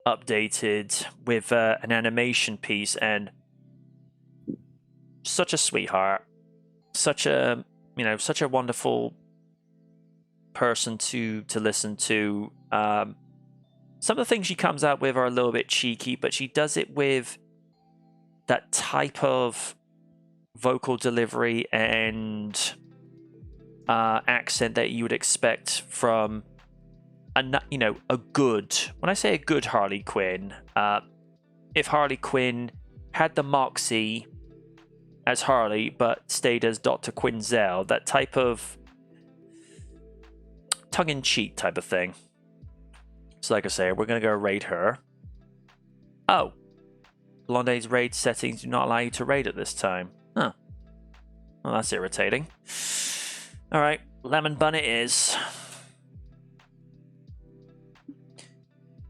updated with an animation piece, and such a sweetheart, such a wonderful person to listen to. Some of the things she comes out with are a little bit cheeky, but she does it with that type of vocal delivery and accent that you would expect from a good, when I say a good Harley Quinn, if Harley Quinn had the moxie as Harley but stayed as Dr. Quinzel, that type of tongue-in-cheek type of thing. So like I say, we're going to go raid her. Oh, Blondai's raid settings do not allow you to raid at this time. Huh. Well, that's irritating. Alright, Lemon Bun it is.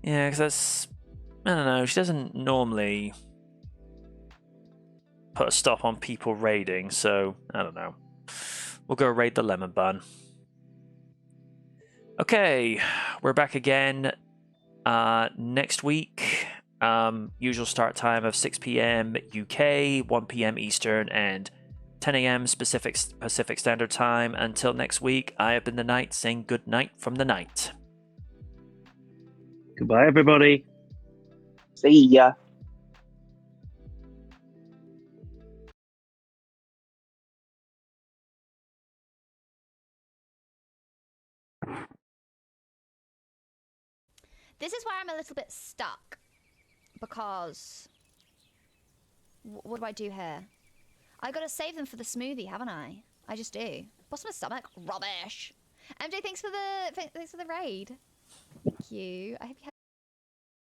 Yeah, because that's... I don't know, she doesn't normally put a stop on people raiding, so I don't know. We'll go raid the lemon bun. Okay, we're back again next week. Usual start time of 6 p.m. UK, 1 p.m. Eastern, and 10 a.m. Pacific Standard Time. Until next week, I have been the Knight saying good night from the night. Goodbye, everybody. See ya. This is where I'm a little bit stuck. Because... what do I do here? I gotta save them for the smoothie, haven't I? I just do. What's my stomach? Rubbish. MJ, thanks for the raid. Thank you. I hope you had